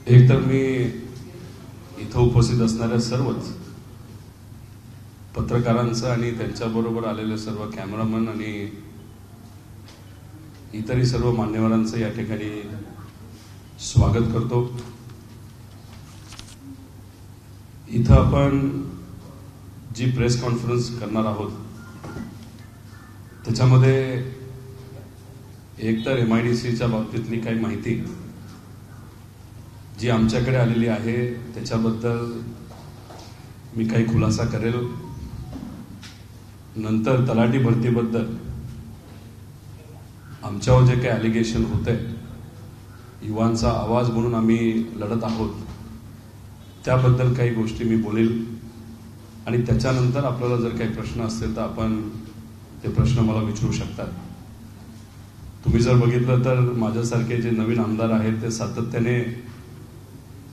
एक तर मी इथं उपस्थित असणाऱ्या सर्वच पत्रकारांचं आणि त्यांच्याबरोबर आलेले सर्व कॅमेरामन आणि इतरही सर्व मान्यवरांचं या ठिकाणी स्वागत करतो। इथं आपण जी प्रेस कॉन्फरन्स करणार आहोत त्याच्यामध्ये एकतर MIDCच्या बाबतीतली काही माहिती जी आमच्याकडे आलेली आहे त्याच्याबद्दल मी काही खुलासा करेल। नंतर तलाठी भरतीबद्दल आमच्यावर जे काही ॲलिगेशन होते, युवांचा आवाज म्हणून आम्ही लढत आहोत, त्याबद्दल काही गोष्टी मी बोलेल आणि त्याच्यानंतर आपल्याला जर काही प्रश्न असतील तर आपण ते प्रश्न मला विचारू शकतात। तुम्ही जर बघितलं तर माझ्यासारखे जे नवीन आमदार आहेत ते सातत्याने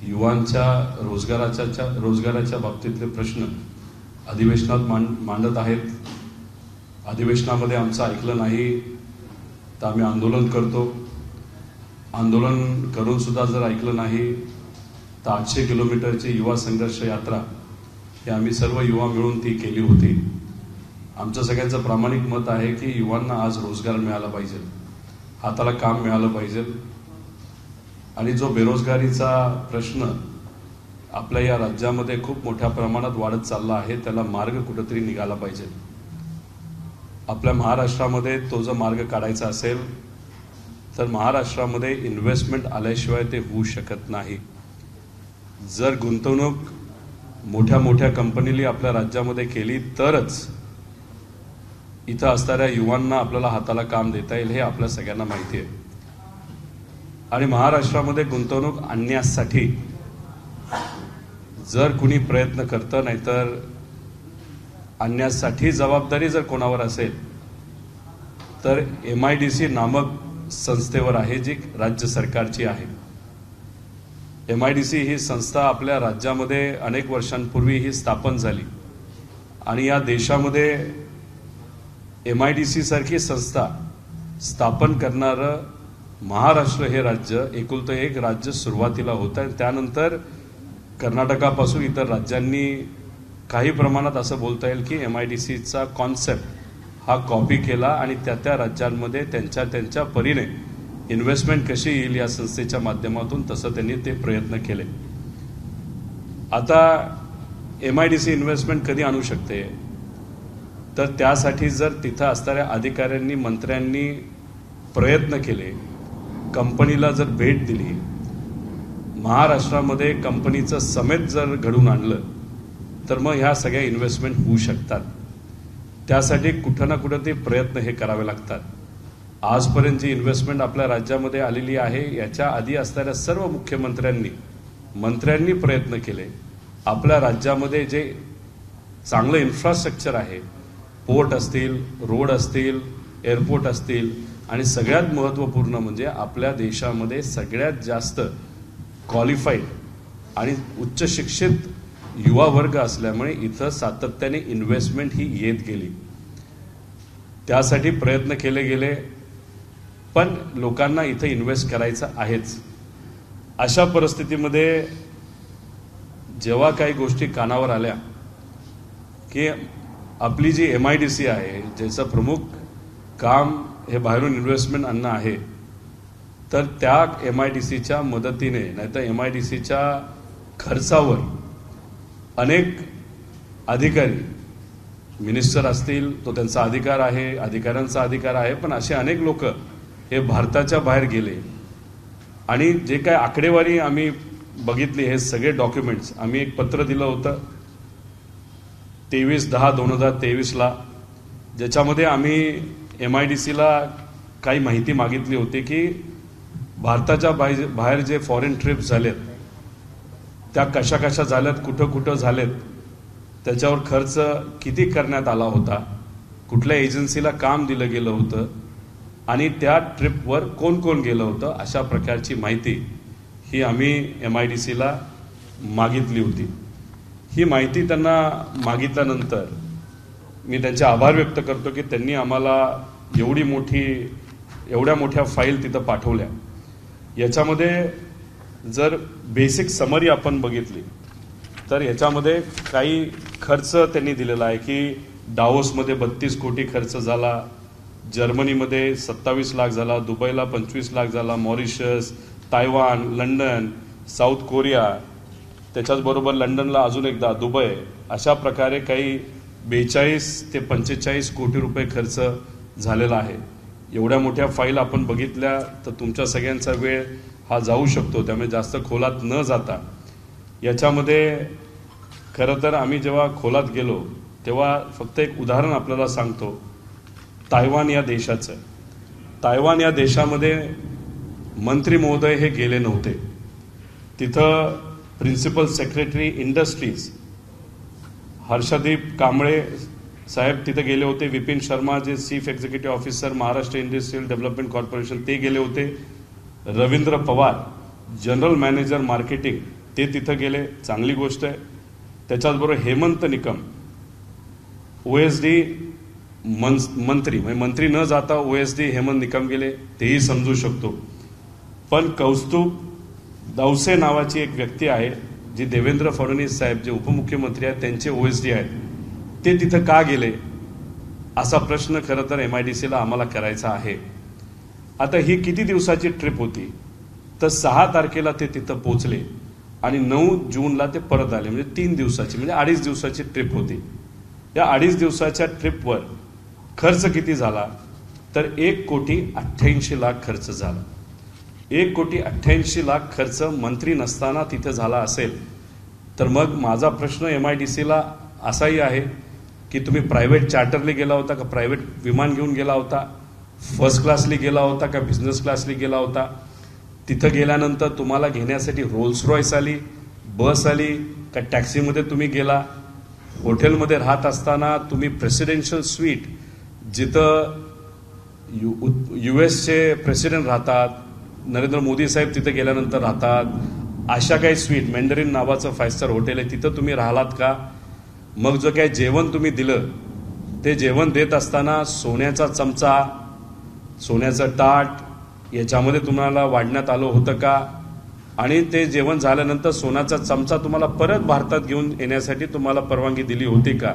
युवांच्या रोजगाराच्या बाबतीतले प्रश्न अधिवेशनात मांडत आहेत। अधिवेशनामध्ये आमचं ऐकलं नाही तर आम्ही आंदोलन करतो। आंदोलन करून सुद्धा जर ऐकलं नाही तर 800 किलोमीटरची युवा संघर्ष यात्रा हे आम्ही सर्व युवा मिळून ती केली होती। आमचं सगळ्यांचं प्रामाणिक मत आहे की युवांना आज रोजगार मिळाला पाहिजे, हाताला काम मिळालं पाहिजे आणि जो बेरोजगारीचा प्रश्न आपल्या या राज्यामध्ये खूप मोठ्या प्रमाणात वाढत चालला आहे त्याला मार्ग कुठेतरी निघाला पाहिजे। आपल्या महाराष्ट्रामध्ये तो जर मार्ग काढायचा असेल तर महाराष्ट्रामध्ये इन्व्हेस्टमेंट आल्याशिवाय ते होऊ शकत नाही। जर गुंतवणूक मोठ्या मोठ्या कंपनीली आपल्या राज्यामध्ये केली तरच इथं असणाऱ्या युवांना आपल्याला हाताला काम देता येईल, हे आपल्या सगळ्यांना माहिती आहे। आणि महाराष्ट्रामध्ये गुंतवणूक आणण्यासाठी जर कुणी प्रयत्न करतं नाहीतर आणण्यासाठी जबाबदारी जर कोणावर असेल तर MIDC नामक संस्थेवर आहे, जी राज्य सरकारची आहे। MIDC ही संस्था आपल्या राज्यामध्ये अनेक वर्षांपूर्वी ही स्थापन झाली आणि या देशामध्ये MIDC सारखी संस्था स्थापन करणारं महाराष्ट्र हे राज्य एकुलतं एक राज्य सुरुवातीला होतं आणि त्यानंतर कर्नाटकापासून इतर राज्यांनी काही प्रमाणात असं बोलता येईल की MIDCचा कॉन्सेप्ट हा कॉपी केला आणि त्या राज्यांमध्ये त्यांच्या परीने इन्व्हेस्टमेंट कशी येईल या संस्थेच्या माध्यमातून तसं त्यांनी ते प्रयत्न केले। आता MIDC इन्व्हेस्टमेंट कधी आणू शकते तर त्यासाठी जर तिथं असणाऱ्या अधिकाऱ्यांनी मंत्र्यांनी प्रयत्न केले, कंपनीला जर भेट दिली, महाराष्ट्रामध्ये कंपनीचं समेत जर घडून आणलं तर मग ह्या सगळ्या इन्व्हेस्टमेंट होऊ शकतात। त्यासाठी कुठं ना कुठं ते प्रयत्न हे करावे लागतात। आजपर्यंत जी इन्व्हेस्टमेंट आपल्या राज्यामध्ये आलेली आहे याच्या आधी असणाऱ्या सर्व मंत्र्यांनी प्रयत्न केले। आपल्या राज्यामध्ये जे चांगलं इन्फ्रास्ट्रक्चर आहे, पोर्ट असतील, रोड असतील, एअरपोर्ट असतील आणि सगळ्यात महत्त्वपूर्ण म्हणजे आपल्या देशामध्ये सगळ्यात जास्त क्वालिफाईड आणि उच्च शिक्षित युवा वर्ग असल्यामुळे इथं सातत्याने इन्व्हेस्टमेंट ही येत गेली। त्यासाठी प्रयत्न केले गेले पण लोकांना इथं इन्व्हेस्ट करायचं आहेच। अशा परिस्थितीमध्ये जेव्हा काही गोष्टी कानावर आल्या की आपली जी MIDC आहे ज्याचं प्रमुख काम हे बाहेरून इन्व्हेस्टमेंट आणणं आहे, तर त्या MIDCच्या मदतीने नाहीतर MIDCच्या खर्चावर अनेक अधिकारी, मिनिस्टर असतील तो त्यांचा अधिकार आहे, अधिकाऱ्यांचा अधिकार आहे, पण असे अनेक लोक हे भारताच्या बाहेर गेले आणि जे काय आकडेवारी आम्ही बघितली, हे सगळे डॉक्युमेंट्स आम्ही एक पत्र दिलं होतं 23/10/2023ला, ज्याच्यामध्ये आम्ही MIDCला काही माहिती मागितली होती की भारताच्या बाहेर जे फॉरेन ट्रिप्स झालेत त्या कशा कशा झाल्यात, कुठं कुठं झालेत, त्याच्यावर खर्च किती करण्यात आला होता, कुठल्या एजन्सीला काम दिलं गेलं होतं आणि त्या ट्रिपवर कोण कोण गेलं होतं, अशा प्रकारची माहिती ही आम्ही MIDCला मागितली होती। ही माहिती त्यांना मागितल्यानंतर मी त्यांचे आभार व्यक्त करतो की त्यांनी आम्हाला एवढ्या मोठ्या फाईल तिथं पाठवल्या। याच्यामध्ये जर बेसिक समरी आपण बघितली तर याच्यामध्ये काही खर्च त्यांनी दिलेला आहे की डावोसमध्ये 32 कोटी खर्च झाला, जर्मनीमध्ये 27 लाख झाला, दुबईला 25 लाख झाला, Mauritius, Taiwan, London, south Korea, त्याच्याचबरोबर लंडनला अजून एकदा दुबई, अशा प्रकारे काही 42 ते 45 कोटी रुपये खर्च झालेला आहे. एवढ्या मोठ्या फाईल आपण बघितल्या तर तुमच्या सगळ्यांचा वेळ हा जाऊ शकतो, त्यामुळे जास्त खोलात न जाता याच्यामध्ये खरं तर आम्ही जेव्हा खोलात गेलो तेव्हा फक्त एक उदाहरण आपल्याला सांगतो. तायवान या देशाचं. तायवान या देशामध्ये मंत्री महोदय हे गेले नव्हते. तिथं principal secretary industries Harshdeep Kamble साहेब तिथे गेले होते. विपिन शर्मा जे chief executive officer Maharashtra industrial development corporation ते गेले होते. Ravindra Pawar general manager marketing ते तिथं गेले, चांगली गोष्ट आहे. त्याच्याचबरोबर हेमंत निकम OSD मंत्री, म्हणजे मंत्री न जाता OSD हेमंत निकम गेले, तेही समजू शकतो. पण कौस्तुभ दौसे नावाची एक व्यक्ती आहे जी देवेंद्र फडणवीस साहेब जे उपमुख्यमंत्री आहेत त्यांचे OSD आहेत, ते तिथं का गेले असा प्रश्न खरं तर MIDCला आम्हाला करायचा आहे. आता ही किती दिवसाची ट्रिप होती तर 6 तारखेला ते तिथं पोहोचले आणि 9 जूनला ते परत आले, म्हणजे 3 दिवसाची, म्हणजे 2.5 दिवसाची ट्रिप होती. या 2.5 दिवसाच्या ट्रिपवर खर्च किती झाला तर 1,88,00,000 खर्च झाला. 1,88,00,000 खर्च मंत्री नसताना तिथे झाला असेल तर मग माझा प्रश्न MIDCला असाही आहे की तुम्ही प्रायव्हेट चार्टरली गेला होता का, प्रायव्हेट विमान घेऊन गेला होता, फर्स्ट क्लासली गेला होता का बिझनेस क्लासली गेला होता. तिथं गेल्यानंतर तुम्हाला घेण्यासाठी रोल्स रॉयस आली, बस आली का टॅक्सीमध्ये तुम्ही गेला. हॉटेलमध्ये राहत असताना तुम्ही प्रेसिडेन्शियल स्वीट जिथं US प्रेसिडेंट राहतात, नरेंद्र मोदी साहेब तिथे गेल्यानंतर राहतात, अशा काही स्वीट, मॅन्डरिन नावाचं 5 स्टार हॉटेल आहे, तिथं तुम्ही राहिलात का. मग जो काही जेवण तुम्ही दिलं ते जेवण देत असताना सोन्याचा चमचा, सोन्याचं ताट याच्यामध्ये तुम्हाला वाढण्यात आलं होतं का, आणि ते जेवण झाल्यानंतर सोन्याचा चमचा तुम्हाला परत भारतात घेऊन येण्यासाठी तुम्हाला परवानगी दिली होती का.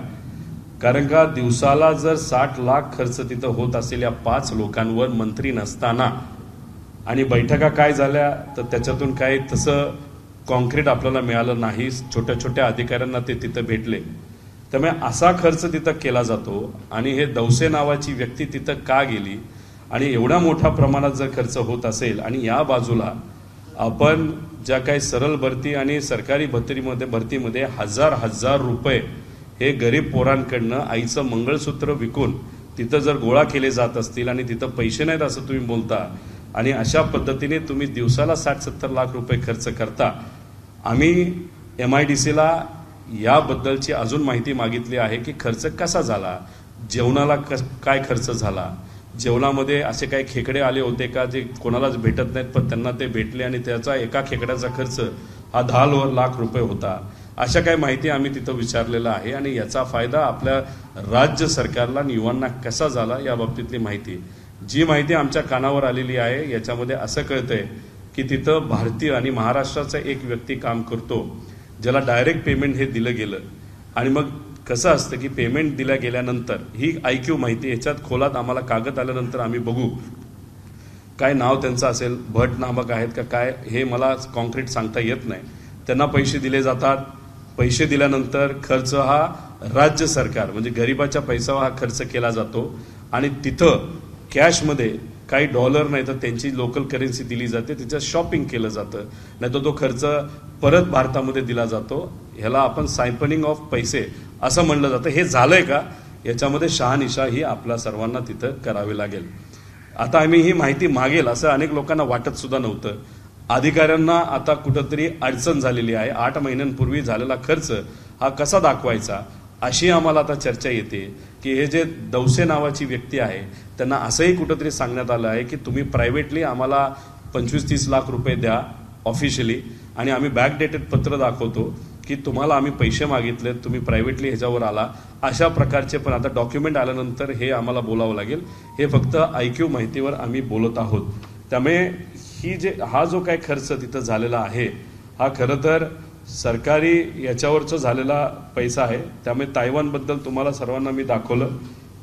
कारण का दिवसाला जर 60 लाख खर्च तिथं होत असेल या 5 लोकांवर मंत्री नसताना, आणि बैठका काय झाल्या तर त्याच्यातून काही तसं कॉन्क्रीट आपल्याला मिळालं नाही, छोट्या छोट्या अधिकाऱ्यांना ते तिथं भेटले. त्यामुळे असा खर्च तिथं केला जातो. आणि हे दौसे नावाची व्यक्ती तिथं का गेली, आणि एवढा मोठा प्रमाणात जर खर्च होत असेल, आणि या बाजूला आपण ज्या काही सरळ भरती आणि सरकारी भरतीमध्ये हजार रुपये हे गरीब पोरांकडनं आईचं मंगळसूत्र विकून तिथं जर गोळा केले जात असतील आणि तिथं पैसे नाहीत असं तुम्ही बोलता, आणि अशा पद्धतीने तुम्ही दिवसाला 60-70 लाख रुपये खर्च करता. आम्ही MIDCला याबद्दलची अजून माहिती मागितली आहे की खर्च कसा झाला, जेवणाला काय खर्च झाला, जेवणामध्ये असे काही खेकडे आले होते का जे कोणालाच भेटत नाहीत पण त्यांना ते भेटले, आणि त्याचा एका खेकड्याचा खर्च हा 10 लाख रुपये होता. अशा काही माहिती आम्ही तिथं विचारलेलं आहे. आणि याचा फायदा आपल्या राज्य सरकारला आणि युवांना कसा झाला या बाबतीतली माहिती, जी माहिती आमच्या कानावर आलेली आहे याच्यामध्ये असं कळतंय की तिथं भारतीय आणि महाराष्ट्राचा एक व्यक्ती काम करतो ज्याला डायरेक्ट पेमेंट हे दिलं गेलं. आणि मग कसं असतं की पेमेंट दिल्या गेल्यानंतर ही IQ माहिती याच्यात खोलात आम्हाला कागद आल्यानंतर आम्ही बघू काय नाव त्यांचं असेल, भट नामक आहेत का काय, हे मला कॉन्क्रीट सांगता येत नाही. त्यांना पैसे दिले जातात. पैसे दिल्यानंतर खर्च हा राज्य सरकार म्हणजे गरिबाच्या पैशावर हा खर्च केला जातो. आणि तिथं कॅशमध्ये काही डॉलर नाही तर त्यांची लोकल करन्सी दिली जाते, तिचं शॉपिंग केलं जातं, नाही तर तो खर्च परत भारतामध्ये दिला जातो. ह्याला आपण सायपनिंग ऑफ पैसे असं म्हणलं जातं. हे झालंय का याच्यामध्ये शहानिशा ही आपल्या सर्वांना तिथं करावी लागेल. आता आम्ही ही माहिती मागेल असं अनेक लोकांना वाटत सुद्धा नव्हतं. अधिकाऱ्यांना आता कुठंतरी अडचण झालेली आहे. 8 महिन्यांपूर्वी झालेला खर्च हा कसा दाखवायचा अशी आम्हाला आता चर्चा येते की हे जे दौसे नावाची व्यक्ती आहे त्यांना असंही कुठंतरी सांगण्यात आलं आहे की तुम्ही प्रायव्हेटली आम्हाला 25-30 लाख रुपये द्या ऑफिशियली, आणि आम्ही बॅकडेटेड पत्र दाखवतो की तुम्हाला आम्ही पैसे मागितले, तुम्ही प्रायव्हेटली ह्याच्यावर आला. अशा प्रकारचे पण आता डॉक्युमेंट आल्यानंतर हे आम्हाला बोलावं लागेल. हे फक्त IQ माहितीवर आम्ही बोलत आहोत. त्यामुळे हा जो काही खर्च तिथं झालेला आहे हा खरं तर सरकारी याच्यावरचा झालेला पैसा आहे. त्यामुळे तायवानबद्दल तुम्हाला सर्वांना मी दाखवलं.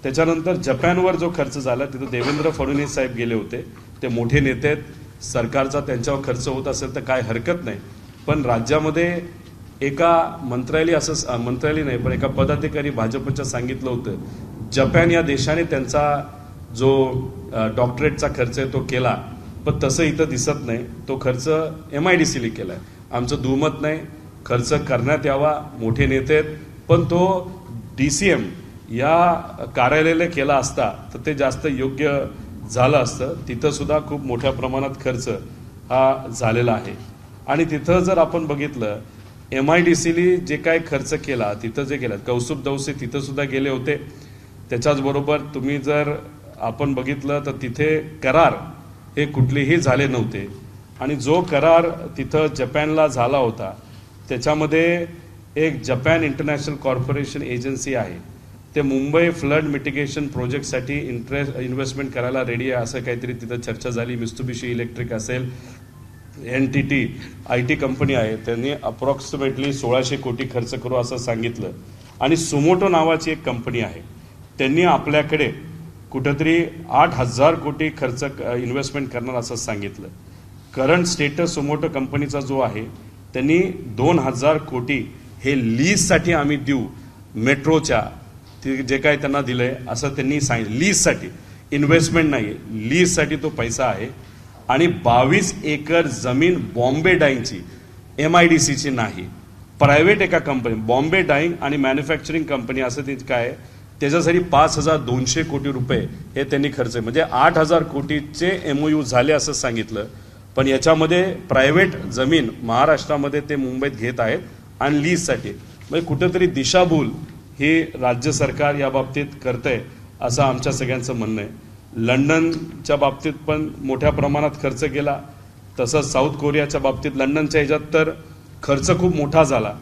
त्याच्यानंतर जपानवर जो खर्च झाला तिथं देवेंद्र फडणवीस साहेब गेले होते. ते मोठे नेते आहेत, सरकारचा त्यांच्यावर खर्च होत असेल तर काय हरकत नाही. पण राज्यामध्ये एका मंत्रालय नाही पण एका पदाधिकारी भाजपच्या सांगितलं होतं जपान या देशाने त्यांचा जो डॉक्टरेटचा खर्च आहे तो केला, पण तसं इथं दिसत नाही. तो खर्च MIDCने केलाय. आमचं दुमत नाही, खर्च करण्यात यावा, मोठे नेते आहेत, पण तो DCM या कार्यालयाला केला असता तर ते जास्त योग्य झालं असतं. तिथं सुद्धा खूप मोठ्या प्रमाणात खर्च हा झालेला आहे. आणि तिथं जर आपण बघितलं MIDCने जे काय खर्च केला तिथं जे केलं, कौस्तुभ दौसे तिथं सुद्धा गेले होते. त्याच्याचबरोबर तुम्ही जर आपण बघितलं तर तिथे करार हे कुठलेही झाले नव्हते. आणि जो करार तिथं जपानला झाला होता त्याच्यामध्ये एक जपान इंटरनॅशनल कॉर्पोरेशन एजन्सी आहे, ते मुंबई फ्लड मिटिगेशन प्रोजेक्टसाठी इन्व्हेस्टमेंट करायला रेडी आहे असं काहीतरी तिथं चर्चा झाली. मित्सुबिशी इलेक्ट्रिक असेल, NTT IT कंपनी आहे, त्यांनी अप्रॉक्सिमेटली 1600 कोटी खर्च करू असं सांगितलं. आणि सुमोटो नावाची एक कंपनी आहे, त्यांनी आपल्याकडे कुठंतरी 8000 कोटी खर्च इन्व्हेस्टमेंट करणार असं सांगितलं. करंट स्टेटस सुमोटो कंपनीचा जो आहे त्यांनी 2000 कोटी हे लीजसाठी आम्ही देऊ, मेट्रोच्या जे काय त्यांना दिलंय असं त्यांनी सांगितलं. लीजसाठी, इन्व्हेस्टमेंट नाही, लीजसाठी तो पैसा आहे. आणि 22 एकर जमीन बॉम्बे डाईंगची, MIDCची नाही, प्रायव्हेट एका कंपनी बॉम्बे डाईंग आणि मॅन्युफॅक्चरिंग कंपनी असं ते काय, त्याच्यासाठी 5200 कोटी रुपये हे त्यांनी खर्च, म्हणजे 8000 कोटीचे MOU झाले असं सांगितलं. पण याच्यामध्ये प्रायव्हेट जमीन महाराष्ट्रामध्ये ते मुंबईत घेत आहेत आणि लीजसाठी. म्हणजे कुठंतरी दिशाभूल ही राज्य सरकार या बाबतीत करतंय असं आमच्या सगळ्यांचं म्हणणं आहे. लंडनच्या बाबतीत पण मोठ्या प्रमाणात खर्च केला, तसंच साऊथ कोरियाच्या बाबतीत लंडनच्या ह्याच्यात तर खर्च खूप मोठा झाला.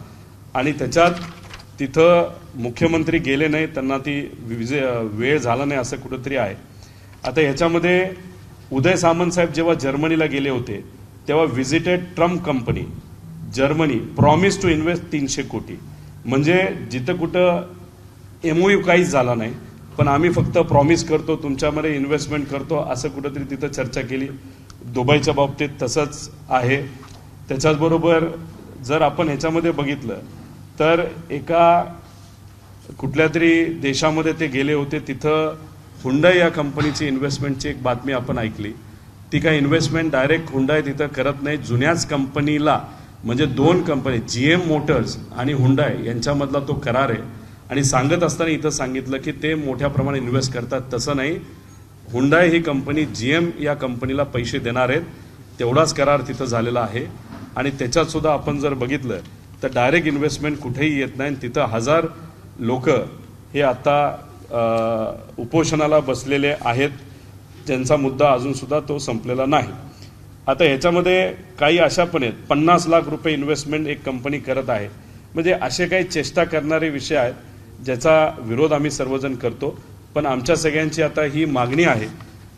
आणि त्याच्यात तिथं मुख्यमंत्री गेले नाही, त्यांना ती वेळ झाला नाही असं कुठंतरी आहे. आता ह्याच्यामध्ये उदय सामंत साहेब जेव्हा जर्मनीला गेले होते तेव्हा visited Trump company Germany, promise to invest 300 कोटी. म्हणजे जिथं कुठं MOU काहीच झाला नाही, पण आम्ही फक्त प्रॉमिस करतो, तुमच्यामध्ये इन्व्हेस्टमेंट करतो असं कुठंतरी तिथं चर्चा केली. दुबईच्या बाबतीत तसंच आहे. त्याच्याचबरोबर जर आपण ह्याच्यामध्ये बघितलं तर एका कुठल्या तरी देशामध्ये ते गेले होते, तिथं हुंडाई या कंपनीची इन्व्हेस्टमेंटची एक बातमी आपण ऐकली. ती काय इन्व्हेस्टमेंट डायरेक्ट हुंडाई तिथं करत नाही, जुन्याच कंपनीला, म्हणजे 2 कंपनी GM मोटर्स आणि हुंडाई यांच्यामधला तो करार आहे. आणि सांगत असताना इथं सांगितलं की ते मोठ्या प्रमाणात इन्व्हेस्ट करतात, तसं नाही. हुंडाई ही कंपनी GM या कंपनीला पैसे देणार आहेत, तेवढाच करार तिथं झालेला आहे. आणि त्याच्यात सुद्धा आपण जर बघितलं तर डायरेक्ट इन्व्हेस्टमेंट कुठेही येत नाही. तिथं 1000 लोक हे आता उपोषणाला बसलेले आहेत, ज्यांचा मुद्दा अजून सुद्धा तो संपलेला नाही. आता ह्याच्यामध्ये काही अशा पण आहेत, 50 लाख रुपये इन्व्हेस्टमेंट एक कंपनी करत आहे. म्हणजे असे काही चेष्टा करणारे विषय आहेत ज्याचा विरोध आम्ही सर्वजण करतो. पण आमच्या सगळ्यांची आता ही मागणी आहे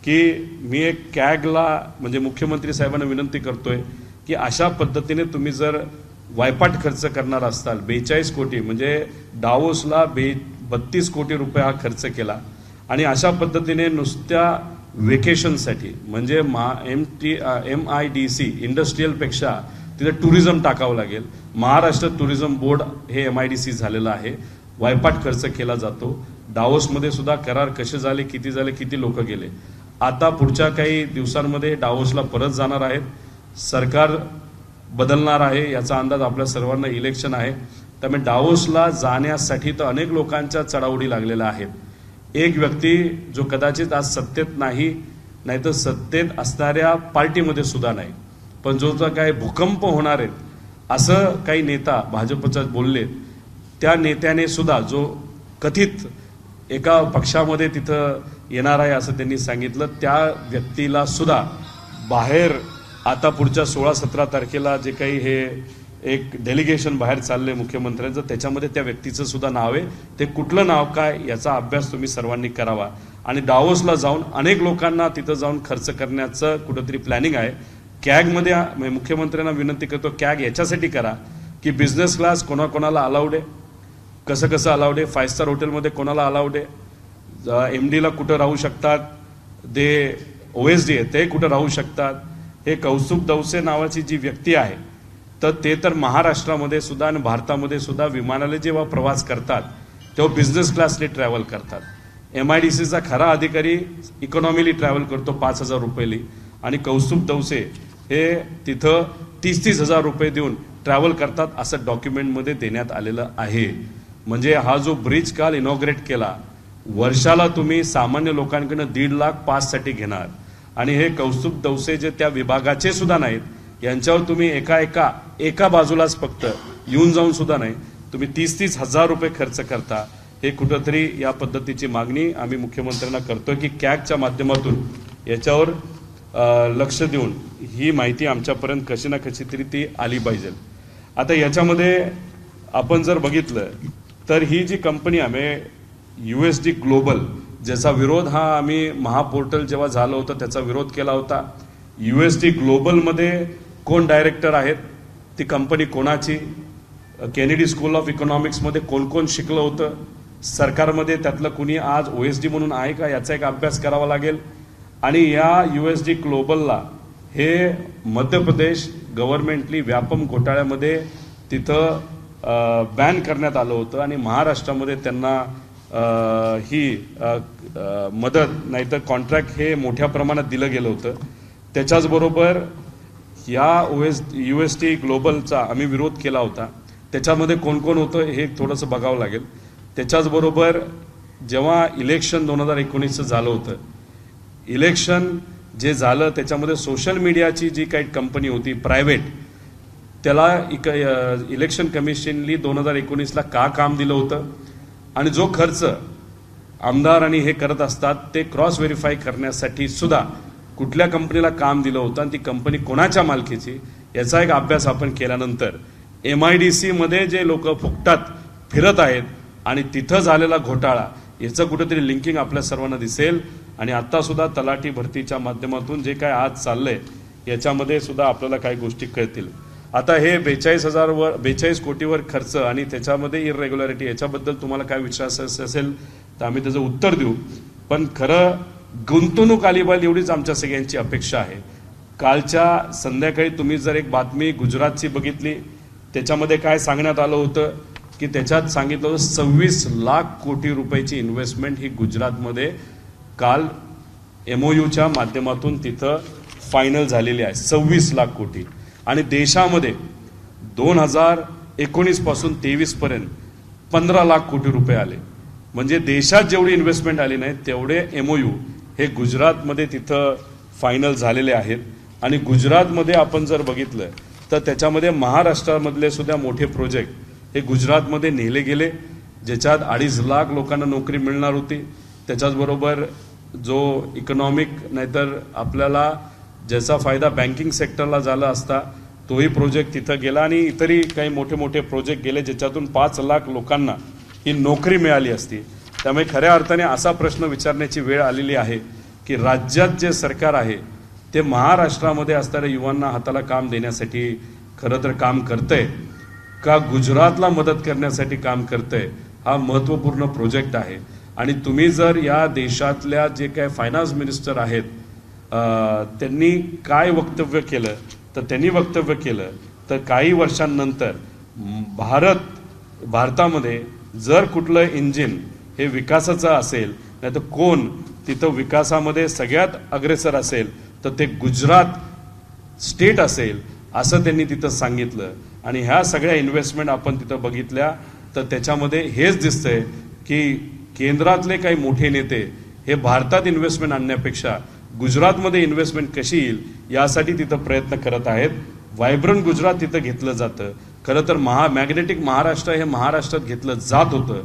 की मी एक कॅगला म्हणजे मुख्यमंत्री साहेबांना विनंती करतोय की अशा पद्धतीने तुम्ही जर वायपाट खर्च करणार असताल, 42 कोटी म्हणजे डावोसला 32 कोटी रुपये हा खर्च केला. आणि अशा पद्धतीने नुसत्या वेकेशनसाठी म्हणजे MIDC इंडस्ट्रीयलपेक्षा तिथे टुरिझम टाकावं लागेल. महाराष्ट्र टुरिझम बोर्ड हे MIDC झालेलं आहे, वायपाट खर्च केला जातो. डावोसमध्ये सुद्धा करार कसे झाले, किती लोक गेले. आता पुढच्या काही दिवसांमध्ये डावोसला परत जाणार आहेत, सरकार बदलणार आहे याचा अंदाज आपल्या सर्वांना, इलेक्शन आहे. त्यामुळे डावोसला जाण्यासाठी तर अनेक लोकांच्या चढाओढी लागलेल्या आहेत. एक व्यक्ती जो कदाचित आज सत्तेत नाही तर सत्तेत असणाऱ्या पार्टीमध्ये सुद्धा नाही, पण जो काय भूकंप होणार आहेत असं काही नेता भाजपचा बोलले, त्या नेत्याने सुद्धा जो कथित एका पक्षामध्ये तिथं येणार आहे असं त्यांनी सांगितलं, त्या व्यक्तीला सुद्धा बाहेर आता पुढच्या 16-17 तारखेला जे काही हे एक डेलिगेशन बाहेर चाललंय मुख्यमंत्र्यांचं, त्याच्यामध्ये त्या व्यक्तीचं सुद्धा नाव आहे. ते कुठलं नाव काय याचा अभ्यास तुम्ही सर्वांनी करावा. आणि डावोसला जाऊन अनेक लोकांना तिथं जाऊन खर्च करण्याचं कुठंतरी प्लॅनिंग आहे. कॅगमध्ये मुख्यमंत्र्यांना विनंती करतो, कॅग याच्यासाठी करा की बिझनेस क्लास कोणाकोणाला अलाउड आहे, कसं कसं अलाउड आहे, 5 स्टार हॉटेलमध्ये कोणाला अलाउड आहे, MDला कुठं राहू शकतात, ते OSD आहे ते कुठं राहू शकतात. हे कौस्तुभ दवसे नावाची जी व्यक्ती आहे तर ते तर महाराष्ट्रामध्ये सुद्धा आणि भारतामध्ये सुद्धा विमानाने जेव्हा प्रवास करतात तेव्हा बिझनेस क्लासने ट्रॅव्हल करतात. MIDCचा खरा अधिकारी इकॉनॉमीली ट्रॅव्हल करतो 5,000 रुपयेली आणि कौस्तुभ दवसे हे तिथं 30-30 हजार रुपये देऊन ट्रॅव्हल करतात असं डॉक्युमेंटमध्ये देण्यात आलेलं आहे. म्हणजे हा जो ब्रिज काल इनॉग्रेट केला, वर्षाला तुम्ही सामान्य लोकांकडून 1.5 लाख पाससाठी घेणार आणि हे कौस्तुभ दवसे जे त्या विभागाचे सुद्धा नाहीत यांच्यावर तुम्ही एका बाजूलाच फक्त येऊन जाऊन सुद्धा नाही, तुम्ही 30-30 हजार रुपये खर्च करता. हे कुठंतरी या पद्धतीची मागणी आम्ही मुख्यमंत्र्यांना करतोय की कॅगच्या माध्यमातून याच्यावर लक्ष देऊन ही माहिती आमच्यापर्यंत कशी ना कशी तरी ती आली पाहिजे. आता याच्यामध्ये आपण जर बघितलं तर ही जी कंपनी आम्ही USD ग्लोबल ज्याचा विरोध हा आम्ही महापोर्टल जेव्हा झालं होतं त्याचा विरोध केला होता. USD ग्लोबलमध्ये कोण डायरेक्टर आहेत, ती कंपनी कोणाची, केनेडी स्कूल ऑफ इकॉनॉमिक्समध्ये कोण कोण शिकलं होतं, सरकारमध्ये त्यातलं कुणी आज OSD म्हणून आहे का याचा एक अभ्यास करावा लागेल. आणि या USD ग्लोबलला हे मध्य प्रदेश गव्हर्नमेंटली व्यापम घोटाळ्यामध्ये तिथं बॅन करण्यात आलं होतं आणि महाराष्ट्रामध्ये त्यांना ही मदत नाहीतर कॉन्ट्रॅक्ट हे मोठ्या प्रमाणात दिलं गेलं होतं. त्याच्याचबरोबर या USD ग्लोबलचा आम्ही विरोध केला होता. त्याच्यामध्ये कोण कोण होतं हे थोडंसं बघावं लागेल. त्याच्याचबरोबर जेव्हा इलेक्शन 2019चं झालं होतं, इलेक्शन जे झालं त्याच्यामध्ये सोशल मीडियाची जी काही कंपनी होती प्रायव्हेट, त्याला इलेक्शन कमिशननी 2019ला का काम दिलं होतं आणि जो खर्च आमदार आणि हे करत असतात ते क्रॉस व्हेरीफाय करण्यासाठी सुद्धा कुठल्या कंपनीला काम दिलं होतं आणि ती कंपनी कोणाच्या मालकीची याचा एक अभ्यास आपण केल्यानंतर MIDC मध्ये जे लोक फुकटात फिरत आहेत आणि तिथं झालेला घोटाळा याचं कुठेतरी लिंकिंग आपल्या सर्वांना दिसेल. आणि आता सुद्धा तलाठी भरतीच्या माध्यमातून जे काय आज चाललंय याच्यामध्ये सुद्धा आपल्याला काही गोष्टी कळतील. आता हे 42 कोटीवर खर्च आणि त्याच्यामध्ये इररेग्युलॅरिटी याच्याबद्दल तुम्हाला काय विश्वास असेल तर आम्ही त्याचं उत्तर देऊ. पण खरं गुंतवणूक आली पाहिजे एवढीच आमच्या सगळ्यांची अपेक्षा आहे. कालच्या संध्याकाळी तुम्ही जर एक बातमी गुजरातची बघितली त्याच्यामध्ये काय सांगण्यात आलं होतं की त्याच्यात सांगितलं होतं 26 लाख कोटी रुपयाची इन्व्हेस्टमेंट ही गुजरातमध्ये काल MOUच्या माध्यमातून तिथं फायनल झालेली आहे. 26 लाख कोटी. आणि देशामध्ये 2019 पासून 23 पर्यंत 15 लाख कोटी रुपये आले. म्हणजे देशात जेवढी इन्व्हेस्टमेंट आली नाही तेवढे MOU हे गुजरातमध्ये तिथं फायनल झालेले आहेत. आणि गुजरातमध्ये आपण जर बघितलं तर त्याच्यामध्ये महाराष्ट्रामधले सुद्धा मोठे प्रोजेक्ट हे गुजरातमध्ये नेले गेले ज्याच्यात 2.5 लाख लोकांना नोकरी मिळणार होती. त्याच्याचबरोबर जो इकॉनॉमिक नाहीतर आपल्याला ज्याचा फायदा बँकिंग सेक्टरला झाला असता तोही प्रोजेक्ट तिथं गेला आणि इतरही काही मोठे मोठे प्रोजेक्ट गेले ज्याच्यातून 5 लाख लोकांना ही नोकरी मिळाली असती. त्यामुळे खऱ्या अर्थाने असा प्रश्न विचारण्याची वेळ आलेली आहे की राज्यात जे सरकार आहे ते महाराष्ट्रामध्ये असणाऱ्या युवांना हाताला काम देण्यासाठी खरं तर काम करतंय का गुजरातला मदत करण्यासाठी काम करतंय, हा महत्त्वपूर्ण प्रोजेक्ट आहे. आणि तुम्ही जर या देशातल्या जे काय फायनान्स मिनिस्टर आहेत त्यांनी काय वक्तव्य केलं तर त्यांनी वक्तव्य केलं तर काही वर्षांनंतर भारतामध्ये जर कुठलं इंजिन हे विकासाचं असेल नाही तर कोण तिथं विकासामध्ये सगळ्यात अग्रेसर असेल तर ते गुजरात स्टेट असेल असं त्यांनी तिथं सांगितलं. आणि ह्या सगळ्या इन्व्हेस्टमेंट आपण तिथं बघितल्या तर त्याच्यामध्ये हेच दिसतंय की केंद्रातले काही मोठे नेते हे भारतात इन्व्हेस्टमेंट आणण्यापेक्षा गुजरातमध्ये इन्व्हेस्टमेंट कशी येईल यासाठी तिथं प्रयत्न करत आहेत. व्हायब्रंट गुजरात तिथं घेतलं जातं. खरं तर मॅग्नेटिक महाराष्ट्र हे महाराष्ट्रात घेतलं जात होतं.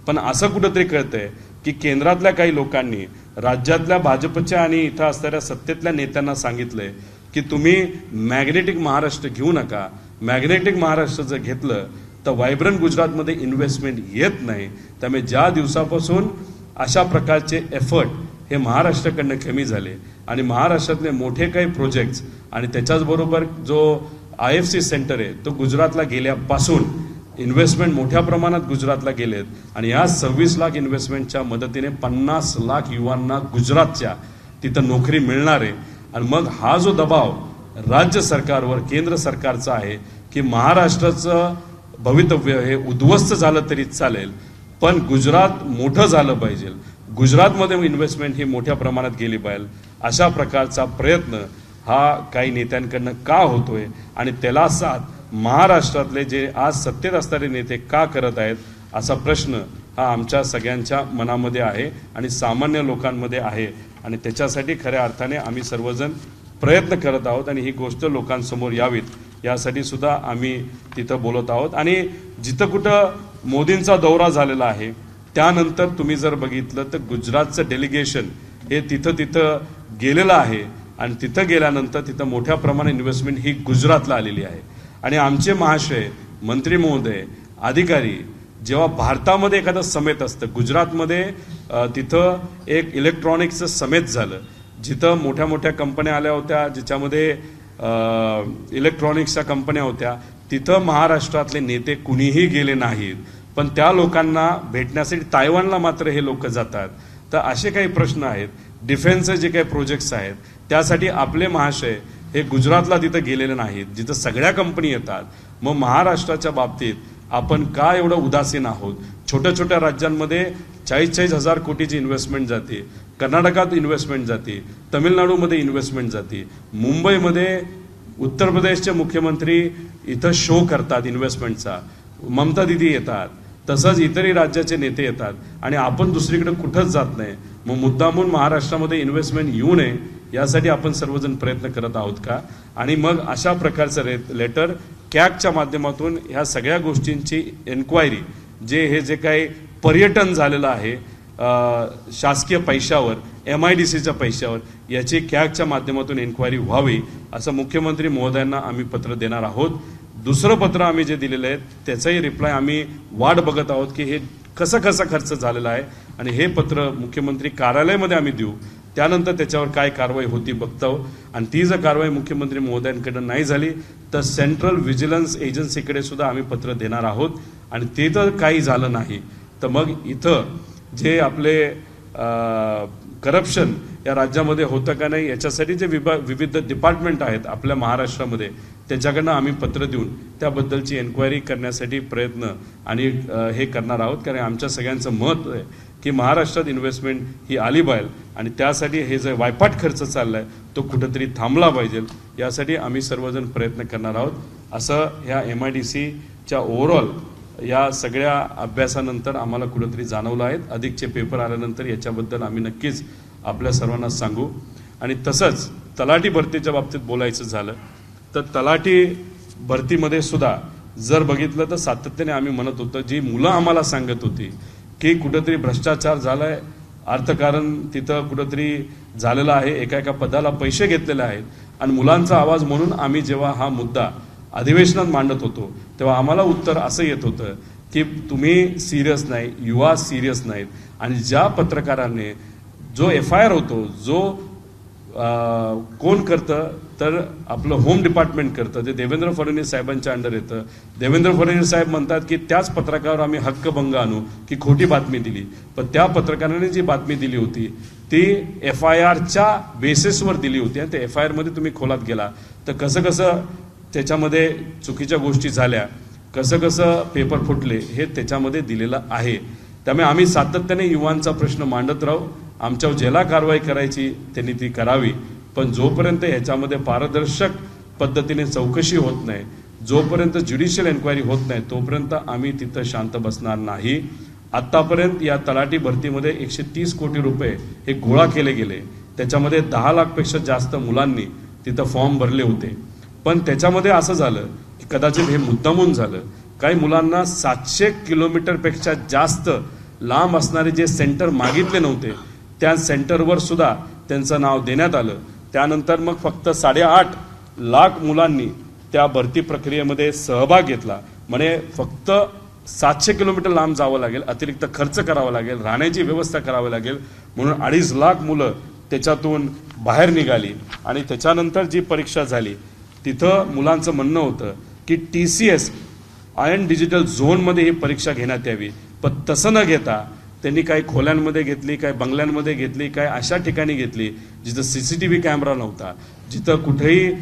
पण असं कुठंतरी कळतंय की केंद्रातल्या काही लोकांनी राज्यातल्या भाजपच्या आणि इथं असणाऱ्या सत्तेतल्या नेत्यांना सांगितलंय की तुम्ही मॅग्नेटिक महाराष्ट्र घेऊ नका. मॅग्नेटिक महाराष्ट्र जर घेतलं तर व्हायब्रंट गुजरातमध्ये इन्व्हेस्टमेंट येत नाही. त्यामुळे ज्या दिवसापासून अशा प्रकारचे एफर्ट हे महाराष्ट्राकडनं कमी झाले आणि महाराष्ट्रातले मोठे काही प्रोजेक्ट्स आणि त्याच्याचबरोबर जो IFC सेंटर आहे तो गुजरातला गेल्यापासून इन्व्हेस्टमेंट मोठ्या प्रमाणात गुजरातला गेलेत आणि या 26 लाख इन्व्हेस्टमेंटच्या मदतीने 50 लाख युवांना गुजरातच्या तिथं नोकरी मिळणार आहे। आणि मग हा जो दबाव राज्य सरकारवर केंद्र सरकारचा आहे की महाराष्ट्राचं भवितव्य हे उद्ध्वस्त झालं तरी चालेल पण गुजरात मोठं झालं पाहिजे, गुजरातमध्ये इन्व्हेस्टमेंट ही मोठ्या प्रमाणात गेली पाहिजे, अशा प्रकारचा प्रयत्न हा काही नेत्यांकडनं का होतोय आणि त्याला साथ महाराष्ट्रातले जे आज सत्तेत असणारे नेते का करत आहेत असा प्रश्न हा आमच्या सगळ्यांच्या मनामध्ये आहे आणि सामान्य लोकांमध्ये आहे आणि त्याच्यासाठी खऱ्या अर्थाने आम्ही सर्वजण प्रयत्न करत आहोत आणि ही गोष्ट लोकांसमोर यावीत यासाठी सुद्धा आम्ही तिथं बोलत आहोत। आणि जिथं कुठं मोदींचा दौरा झालेला आहे त्यानंतर तुम्ही जर बघितलं तर गुजरातचं डेलिगेशन हे तिथं गेलेलं आहे आणि तिथं गेल्यानंतर तिथं मोठ्या प्रमाणात इन्व्हेस्टमेंट ही गुजरातला आलेली आहे आणि आमचे महाशय मंत्री महोदय अधिकारी जेव्हा भारतामध्ये एखादं समेट असतं गुजरातमध्ये तिथं एक इलेक्ट्रॉनिक्सचं समेट झालं जिथं मोठ्या मोठ्या कंपन्या आल्या होत्या ज्याच्यामध्ये इलेक्ट्रॉनिक्सच्या कंपन्या होत्या तिथं महाराष्ट्रातले नेते कुणीही गेले नाहीत पण त्या लोकांना भेटण्यासाठी तायवानला मात्र हे लोक जातात। तर असे काही प्रश्न आहेत, डिफेन्सचे जे काही प्रोजेक्ट्स आहेत त्यासाठी आपले महाशय हे गुजरातला तिथं गेलेले नाहीत जिथं सगळ्या कंपनी येतात। मग महाराष्ट्राच्या बाबतीत आपण का एवढं उदासीन आहोत? छोट्या छोट्या राज्यांमध्ये 40-40 हजार कोटीची इन्व्हेस्टमेंट जाते, कर्नाटकात इन्व्हेस्टमेंट जाते, तमिळनाडूमध्ये इन्व्हेस्टमेंट जाते, मुंबईमध्ये उत्तर प्रदेशचे मुख्यमंत्री इथं शो करतात इन्व्हेस्टमेंटचा, ममता दिदी येतात, तसंच इतरही राज्याचे नेते येतात आणि आपण दुसरीकडे कुठंच जात नाही। मग मुद्दामून महाराष्ट्रामध्ये इन्व्हेस्टमेंट येऊ नये यासाठी आपण सर्वजण प्रयत्न करत आहोत का? आणि मग अशा प्रकारचं लेटर कॅगच्या माध्यमातून ह्या सगळ्या गोष्टींची एन्क्वायरी जे काही पर्यटन झालेलं आहे शासकीय पैशावर MIDCच्या पैशावर याची कॅगच्या माध्यमातून एन्क्वायरी व्हावी असं मुख्यमंत्री महोदयांना आम्ही पत्र देणार आहोत। दुसरं पत्र आम्ही जे दिलेलं आहे त्याचाही रिप्लाय आम्ही वाट बघत आहोत की हे कसा खर्च झालेला आहे आणि हे पत्र मुख्यमंत्री कार्यालयामध्ये आम्ही देऊ, त्यानंतर त्याच्यावर काय कारवाई होती बघतो आणि ती जर कारवाई मुख्यमंत्री महोदयांकडे नाही झाली तर सेंट्रल व्हिजिलन्स एजन्सीकडे सुद्धा आम्ही पत्र देणार आहोत आणि ते तर काही झालं नाही तर मग इथं जे आपले करप्शन या राज्यामध्ये होतं का नाही याच्यासाठी जे विविध डिपार्टमेंट आहेत आपल्या महाराष्ट्रामध्ये त्यांच्याकडनं आम्ही पत्र देऊन त्याबद्दलची एन्क्वायरी करण्यासाठी प्रयत्न आणि हे करणार आहोत कारण आमच्या सगळ्यांचं मत आहे की महाराष्ट्रात इन्व्हेस्टमेंट ही आली पाहिजे आणि त्यासाठी हे जे वायपाट खर्च चाललाय तो कुठेतरी थांबला पाहिजे यासाठी आम्ही सर्वजण प्रयत्न करणार आहोत असं ह्या MIDCच्या ओव्हरऑल या सगळ्या अभ्यासानंतर आम्हाला कुठेतरी जाणवलं आहे। अधिकचे पेपर आल्यानंतर याच्याबद्दल आम्ही नक्कीच आपल्या सर्वांना सांगू। आणि तसंच तलाठी भरतीच्या बाबतीत बोलायचं झालं तर तलाठी भरतीमध्ये सुद्धा जर बघितलं तर सातत्याने आम्ही म्हणत होतो जी मुलं आम्हाला सांगत होती की कुठेतरी भ्रष्टाचार झालाय, अर्थकारण तिथं कुठेतरी झालेलं आहे, एका पदाला पैसे घेतलेले आहेत आणि मुलांचा आवाज म्हणून आम्ही जेव्हा हा मुद्दा अधिवेशनात मांडत होतो तेव्हा आम्हाला उत्तर असं येत होतं की तुम्ही सिरियस नाही, युवा सिरियस नाहीत आणि ज्या पत्रकाराने जो FIR होतो जो कोण करतं तर आपलं होम डिपार्टमेंट करतं ते देवेंद्र फडणवीस साहेबांच्या अंडर येतं। देवेंद्र फडणवीस साहेब म्हणतात की त्याच पत्रकारावर आम्ही हक्कभंग आणू की खोटी बातमी दिली, पण त्या पत्रकाराने जी बातमी दिली होती ती FIRच्या बेसिसवर दिली होती आणि त्या FIR मध्ये तुम्ही खोलात गेला तर कसं त्याच्यामध्ये चुकीच्या गोष्टी झाल्या, कसं पेपर फुटले हे त्याच्यामध्ये दिलेलं आहे। त्यामुळे आम्ही सातत्याने युवांचा प्रश्न मांडत राहू, आमच्यावर ज्याला कारवाई करायची त्यांनी ती करावी, पण जोपर्यंत ह्याच्यामध्ये पारदर्शक पद्धतीने चौकशी होत नाही, जोपर्यंत ज्युडिशियल एन्क्वायरी होत नाही तोपर्यंत आम्ही तिथं शांत बसणार नाही। आतापर्यंत या तलाठी भरतीमध्ये 130 कोटी रुपये हे गोळा केले गेले, त्याच्यामध्ये 10 लाखपेक्षा जास्त मुलांनी तिथं फॉर्म भरले होते, पण त्याच्यामध्ये असं झालं की कदाचित हे मुद्दामून झालं, काही मुलांना 700 किलोमीटरपेक्षा जास्त लांब असणारे जे सेंटर मागितले नव्हते त्या सेंटरवर सुद्धा त्यांचं नाव देण्यात आलं। त्यानंतर मग फक्त 8.5 लाख मुलांनी त्या भरती प्रक्रियेमध्ये सहभाग घेतला, म्हणजे फक्त 700 किलोमीटर लांब जावं लागेल, अतिरिक्त खर्च करावा लागेल, राहण्याची व्यवस्था करावी लागेल, म्हणून 2.5 लाख मुलं त्याच्यातून बाहेर निघाली आणि त्याच्यानंतर जी परीक्षा झाली तिथं मुलांचं म्हणणं होतं की TCS आयन डिजिटल झोनमध्ये ही परीक्षा घेण्यात यावी, पण तसं न घेता त्यांनी काही खोल्यांमध्ये घेतली, काही बंगल्यांमध्ये घेतली, काही अशा ठिकाणी घेतली जिथं CCTV कॅमेरा नव्हता, जिथं कुठेही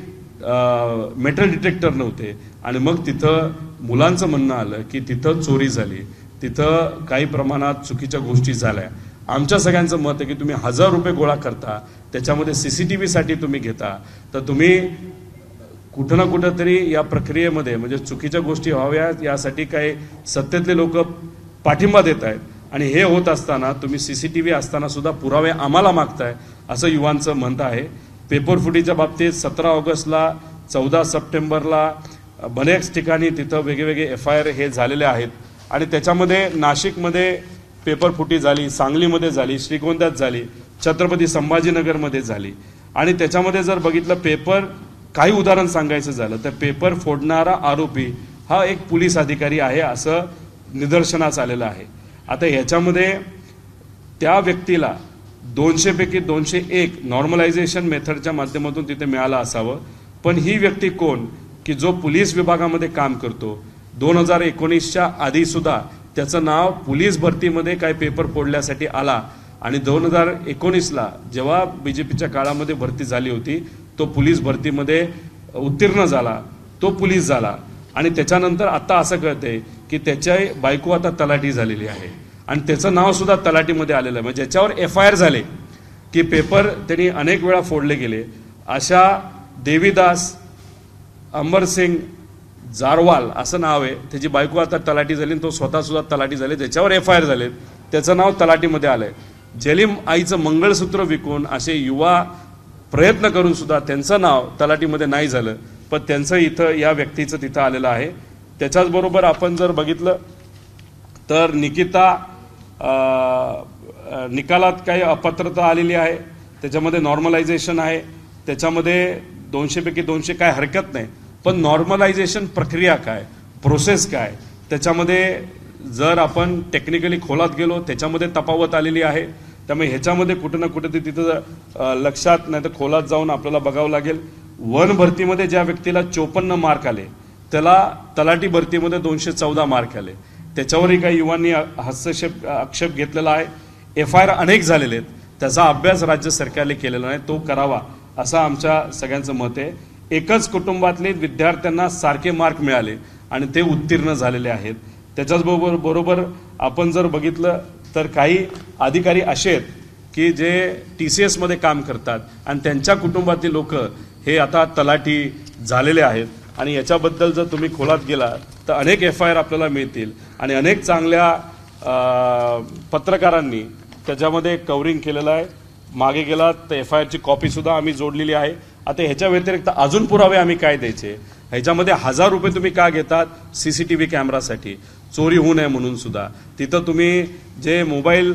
मेटल डिटेक्टर नव्हते. आणि मग तिथं मुलांचं म्हणणं आलं की तिथं चोरी झाली, तिथं काही प्रमाणात चुकीच्या गोष्टी झाल्या. आमच्या सगळ्यांचं मत आहे की तुम्ही 1000 रुपये गोळा करता, त्याच्यामध्ये CCTVसाठी तुम्ही घेता, तर तुम्ही कुठं ना कुठं तरी या प्रक्रियेमध्ये म्हणजे चुकीच्या गोष्टी व्हाव्या यासाठी काही सत्तेतले लोक पाठिंबा देत आहेत. आणि हे होत असताना तुम्ही CCTV असताना सुद्धा पुरावे आम्हाला मागताय असं युवांचं म्हणणं आहे. पेपर फुटीच्या बाबतीत 17 ऑगस्टला 14 सप्टेंबरला बऱ्याच ठिकाणी तिथं वेगवेगळे FIR हे झालेले आहेत. आणि त्याच्यामध्ये नाशिकमध्ये पेपर फुटी झाली, सांगलीमध्ये झाली, श्रीगोंद्यात झाली, छत्रपती संभाजीनगरमध्ये झाली. आणि त्याच्यामध्ये जर बघितलं पेपर काही उदाहरण सांगायचं झालं तर पेपर फोडणारा आरोपी हा एक पोलीस अधिकारी आहे असं निदर्शनास आलेलं आहे. आता ह्याच्यामध्ये त्या व्यक्तीला 200 पैकी 201 नॉर्मलायझेशन मेथडच्या माध्यमातून तिथे मिळालं असावं, पण ही व्यक्ती कोण की जो पोलीस विभागामध्ये काम करतो. 2019च्या आधी सुद्धा त्याचं नाव पोलीस भरतीमध्ये काय पेपर फोडल्यासाठी आला आणि 2019ला जेव्हा BJPच्या काळामध्ये भरती झाली होती तो पोलीस भरतीमध्ये उत्तीर्ण झाला, तो पोलीस झाला. आणि त्याच्यानंतर आता असं कळतंय की त्याच्या बायको आता तलाठी झालेली आहे आणि त्याचं नाव सुद्धा तलाठीमध्ये आलेलं आहे. म्हणजे ज्याच्यावर FIR झाले की पेपर त्यांनी अनेक वेळा फोडले गेले, अशा देवीदास अमरसिंग जारवाल असं नाव आहे, त्याची बायको आता तलाठी झाली, तो स्वतः सुद्धा तलाठी झाले, ज्याच्यावर FIR झाले त्याचं नाव तलाठीमध्ये आलंय. जलीम आईचं मंगळसूत्र विकून असे युवा प्रयत्न करून सुद्धा त्यांचं नाव तलाठीमध्ये नाही झालं, पण त्यांचं इथं या व्यक्तीचं तिथं आलेलं आहे. त्याच्याचबरोबर आपण जर बघितलं तर निकालात काही अपात्रता आलेली आहे, त्याच्यामध्ये नॉर्मलायझेशन आहे, त्याच्यामध्ये 200 पैकी 200 काय हरकत नाही, पण नॉर्मलायझेशन प्रक्रिया काय, प्रोसेस काय, त्याच्यामध्ये जर आपण टेक्निकली खोलात गेलो त्याच्यामध्ये तफावत आलेली आहे. त्यामुळे ह्याच्यामध्ये कुठं ना कुठं तिथं लक्षात नाही तर खोलात जाऊन आपल्याला बघावं लागेल. वन भरतीमध्ये ज्या व्यक्तीला 54 मार्क आले त्याला तलाठी भरतीमध्ये 214 मार्क आले. त्याच्यावरही काही युवांनी आक्षेप घेतलेला आहे. FIR अनेक झालेले आहेत, त्याचा अभ्यास राज्य सरकारने केलेला नाही, तो करावा असं आमच्या सगळ्यांचं मत आहे. एकच कुटुंबातले विद्यार्थ्यांना सारखे मार्क मिळाले आणि ते उत्तीर्ण झालेले आहेत. त्याच्याचबरोबर आपण जर बघितलं तर काही अधिकारी असे आहेत की जे TCS मध्ये काम करतात आणि त्यांच्या कुटुंबातील लोक हे आता तलाठी झालेले आहेत. आणि याच्याबद्दल जर तुम्ही खोलात गेला तर अनेक FIR आपल्याला मिळतील आणि अनेक चांगल्या पत्रकारांनी त्याच्यामध्ये कव्हरिंग केलेलं आहे. मागे गेला तर FIRची कॉपीसुद्धा आम्ही जोडलेली आहे. आता ह्याच्या व्यतिरिक्त अजून पुरावे आम्ही काय द्यायचे, ह्याच्यामध्ये 1000 रुपये तुम्ही का घेतात, CCTV कॅमेरासाठी चोरी होऊ नये म्हणून सुद्धा. तिथं तुम्ही जे मोबाईल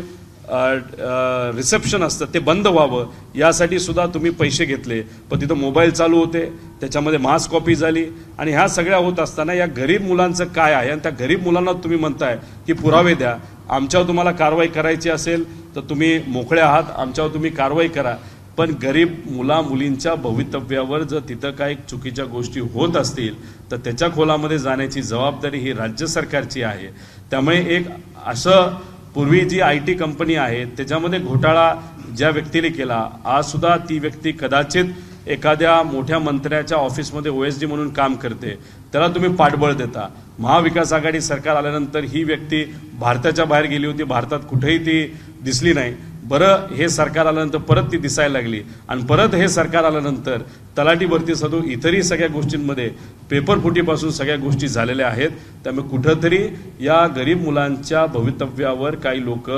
रिसेप्शन असतं ते बंद व्हावं यासाठी सुद्धा तुम्ही पैसे घेतले, पण तिथं मोबाईल चालू होते, त्याच्यामध्ये मास कॉपी झाली. आणि ह्या सगळ्या होत असताना या गरीब मुलांचं काय आहे आणि त्या गरीब मुलांना तुम्ही म्हणताय की पुरावे द्या, आमच्यावर तुम्हाला कारवाई करायची असेल तर तुम्ही मोकळे आहात, आमच्यावर तुम्ही कारवाई करा. पण गरीब मुलींच्या भवितव्यावर जर तिथं काही चुकीच्या गोष्टी होत असतील तर त्याच्या खोलामध्ये जाण्याची जबाबदारी ही राज्य सरकारची आहे. त्यामुळे एक असं पूर्वी जी IT कंपनी आहे त्याच्यामध्ये घोटाळा ज्या व्यक्तीने केला, आज सुद्धा ती व्यक्ती कदाचित एखाद्या मोठ्या मंत्र्याच्या ऑफिसमध्ये OSD म्हणून काम करते, त्याला तुम्ही पाठबळ देता. महाविकास आघाडी सरकार आल्यानंतर ही व्यक्ती भारताच्या बाहेर गेली होती, भारतात कुठेही ती दिसली नाही. बरं, हे सरकार आल्यानंतर परत ती दिसायला लागली आणि परत हे सरकार आल्यानंतर तलाठी भरती सदू इतरही सगळ्या गोष्टींमध्ये पेपर फुटीपासून सगळ्या गोष्टी झालेल्या आहेत. त्यामुळे कुठंतरी या गरीब मुलांच्या भवितव्यावर काही लोक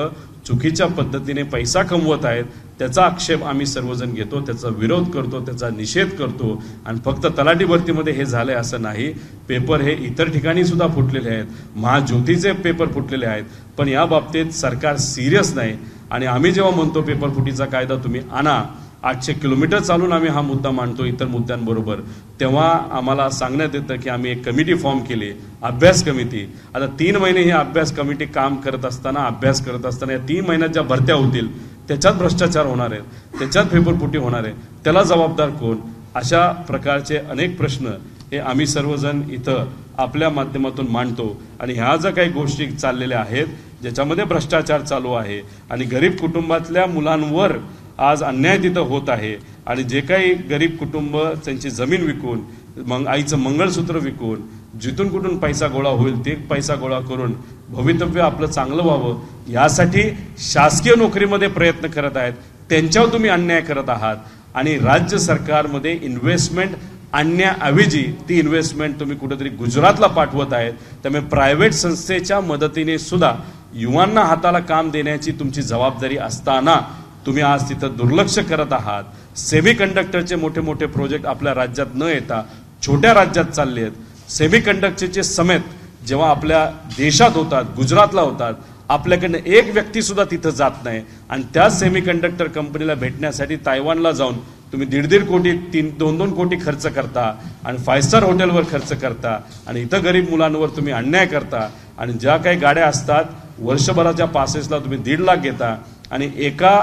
चुकीच्या पद्धतीने पैसा कमवत आहेत, त्याचा आक्षेप आम्ही सर्वजण घेतो, त्याचा विरोध करतो, त्याचा निषेध करतो. आणि फक्त तलाठी भरतीमध्ये हे झालंय असं नाही, पेपर हे इतर ठिकाणी सुद्धा फुटलेले आहेत, महाज्योतीचे पेपर फुटलेले आहेत. पण या बाबतीत सरकार सिरियस नाही. आणि आम्ही जेव्हा म्हणतो पेपर फुटीचा कायदा तुम्ही आणा, 800 किलोमीटर चालून आम्ही हा मुद्दा मांडतो इतर मुद्द्यांबरोबर, तेव्हा आम्हाला सांगण्यात येतं की आम्ही एक कमिटी फॉर्म केली, अभ्यास कमिटी. आता 3 महिने ही अभ्यास कमिटी काम करत असताना, अभ्यास करत असताना या 3 महिन्यात ज्या भरत्या होतील त्याच्यात भ्रष्टाचार होणार आहे, त्याच्यात फेपरफुटी होणार आहे, त्याला जबाबदार कोण? अशा प्रकारचे अनेक प्रश्न हे आम्ही सर्वजण इथं आपल्या माध्यमातून मांडतो आणि ह्या ज्या काही गोष्टी चाललेल्या आहेत ज्याच्यामध्ये भ्रष्टाचार चालू आहे आणि गरीब कुटुंबातल्या मुलांवर आज अन्याय तिथं होत आहे आणि जे काही गरीब कुटुंब त्यांची जमीन विकून आईचं मंगळसूत्र विकून जिथून कुठून पैसा गोळा होईल ते पैसा गोळा करून भवितव्य आपलं चांगलं व्हावं यासाठी शासकीय नोकरीमध्ये प्रयत्न करत आहेत, त्यांच्यावर तुम्ही अन्याय करत आहात आणि राज्य सरकारमध्ये इन्व्हेस्टमेंट आणण्याऐवजी ती इन्व्हेस्टमेंट तुम्ही कुठेतरी गुजरातला पाठवत आहेत. त्यामुळे प्रायव्हेट संस्थेच्या मदतीने सुद्धा युवांना हाताला काम देण्याची तुमची जबाबदारी असताना तुम्ही आज तिथं दुर्लक्ष करत आहात. सेमी कंडक्टरचे मोठे मोठे प्रोजेक्ट आपल्या राज्यात न येता छोट्या राज्यात चालले आहेत. सेमी कंडक्टरचे समेत जेव्हा आपल्या देशात होतात, गुजरातला होतात, आपल्याकडनं एक व्यक्ती सुद्धा तिथं जात नाही आणि त्या सेमी कंडक्टर कंपनीला भेटण्यासाठी तायवानला जाऊन तुम्ही 1.5 कोटी 2-2 कोटी खर्च करता आणि 5 स्टार हॉटेलवर खर्च करता आणि इथं गरीब मुलांवर तुम्ही अन्याय करता आणि ज्या काही गाड्या असतात वर्षभराच्या पासेसला तुम्ही 1.5 लाख घेता आणि एका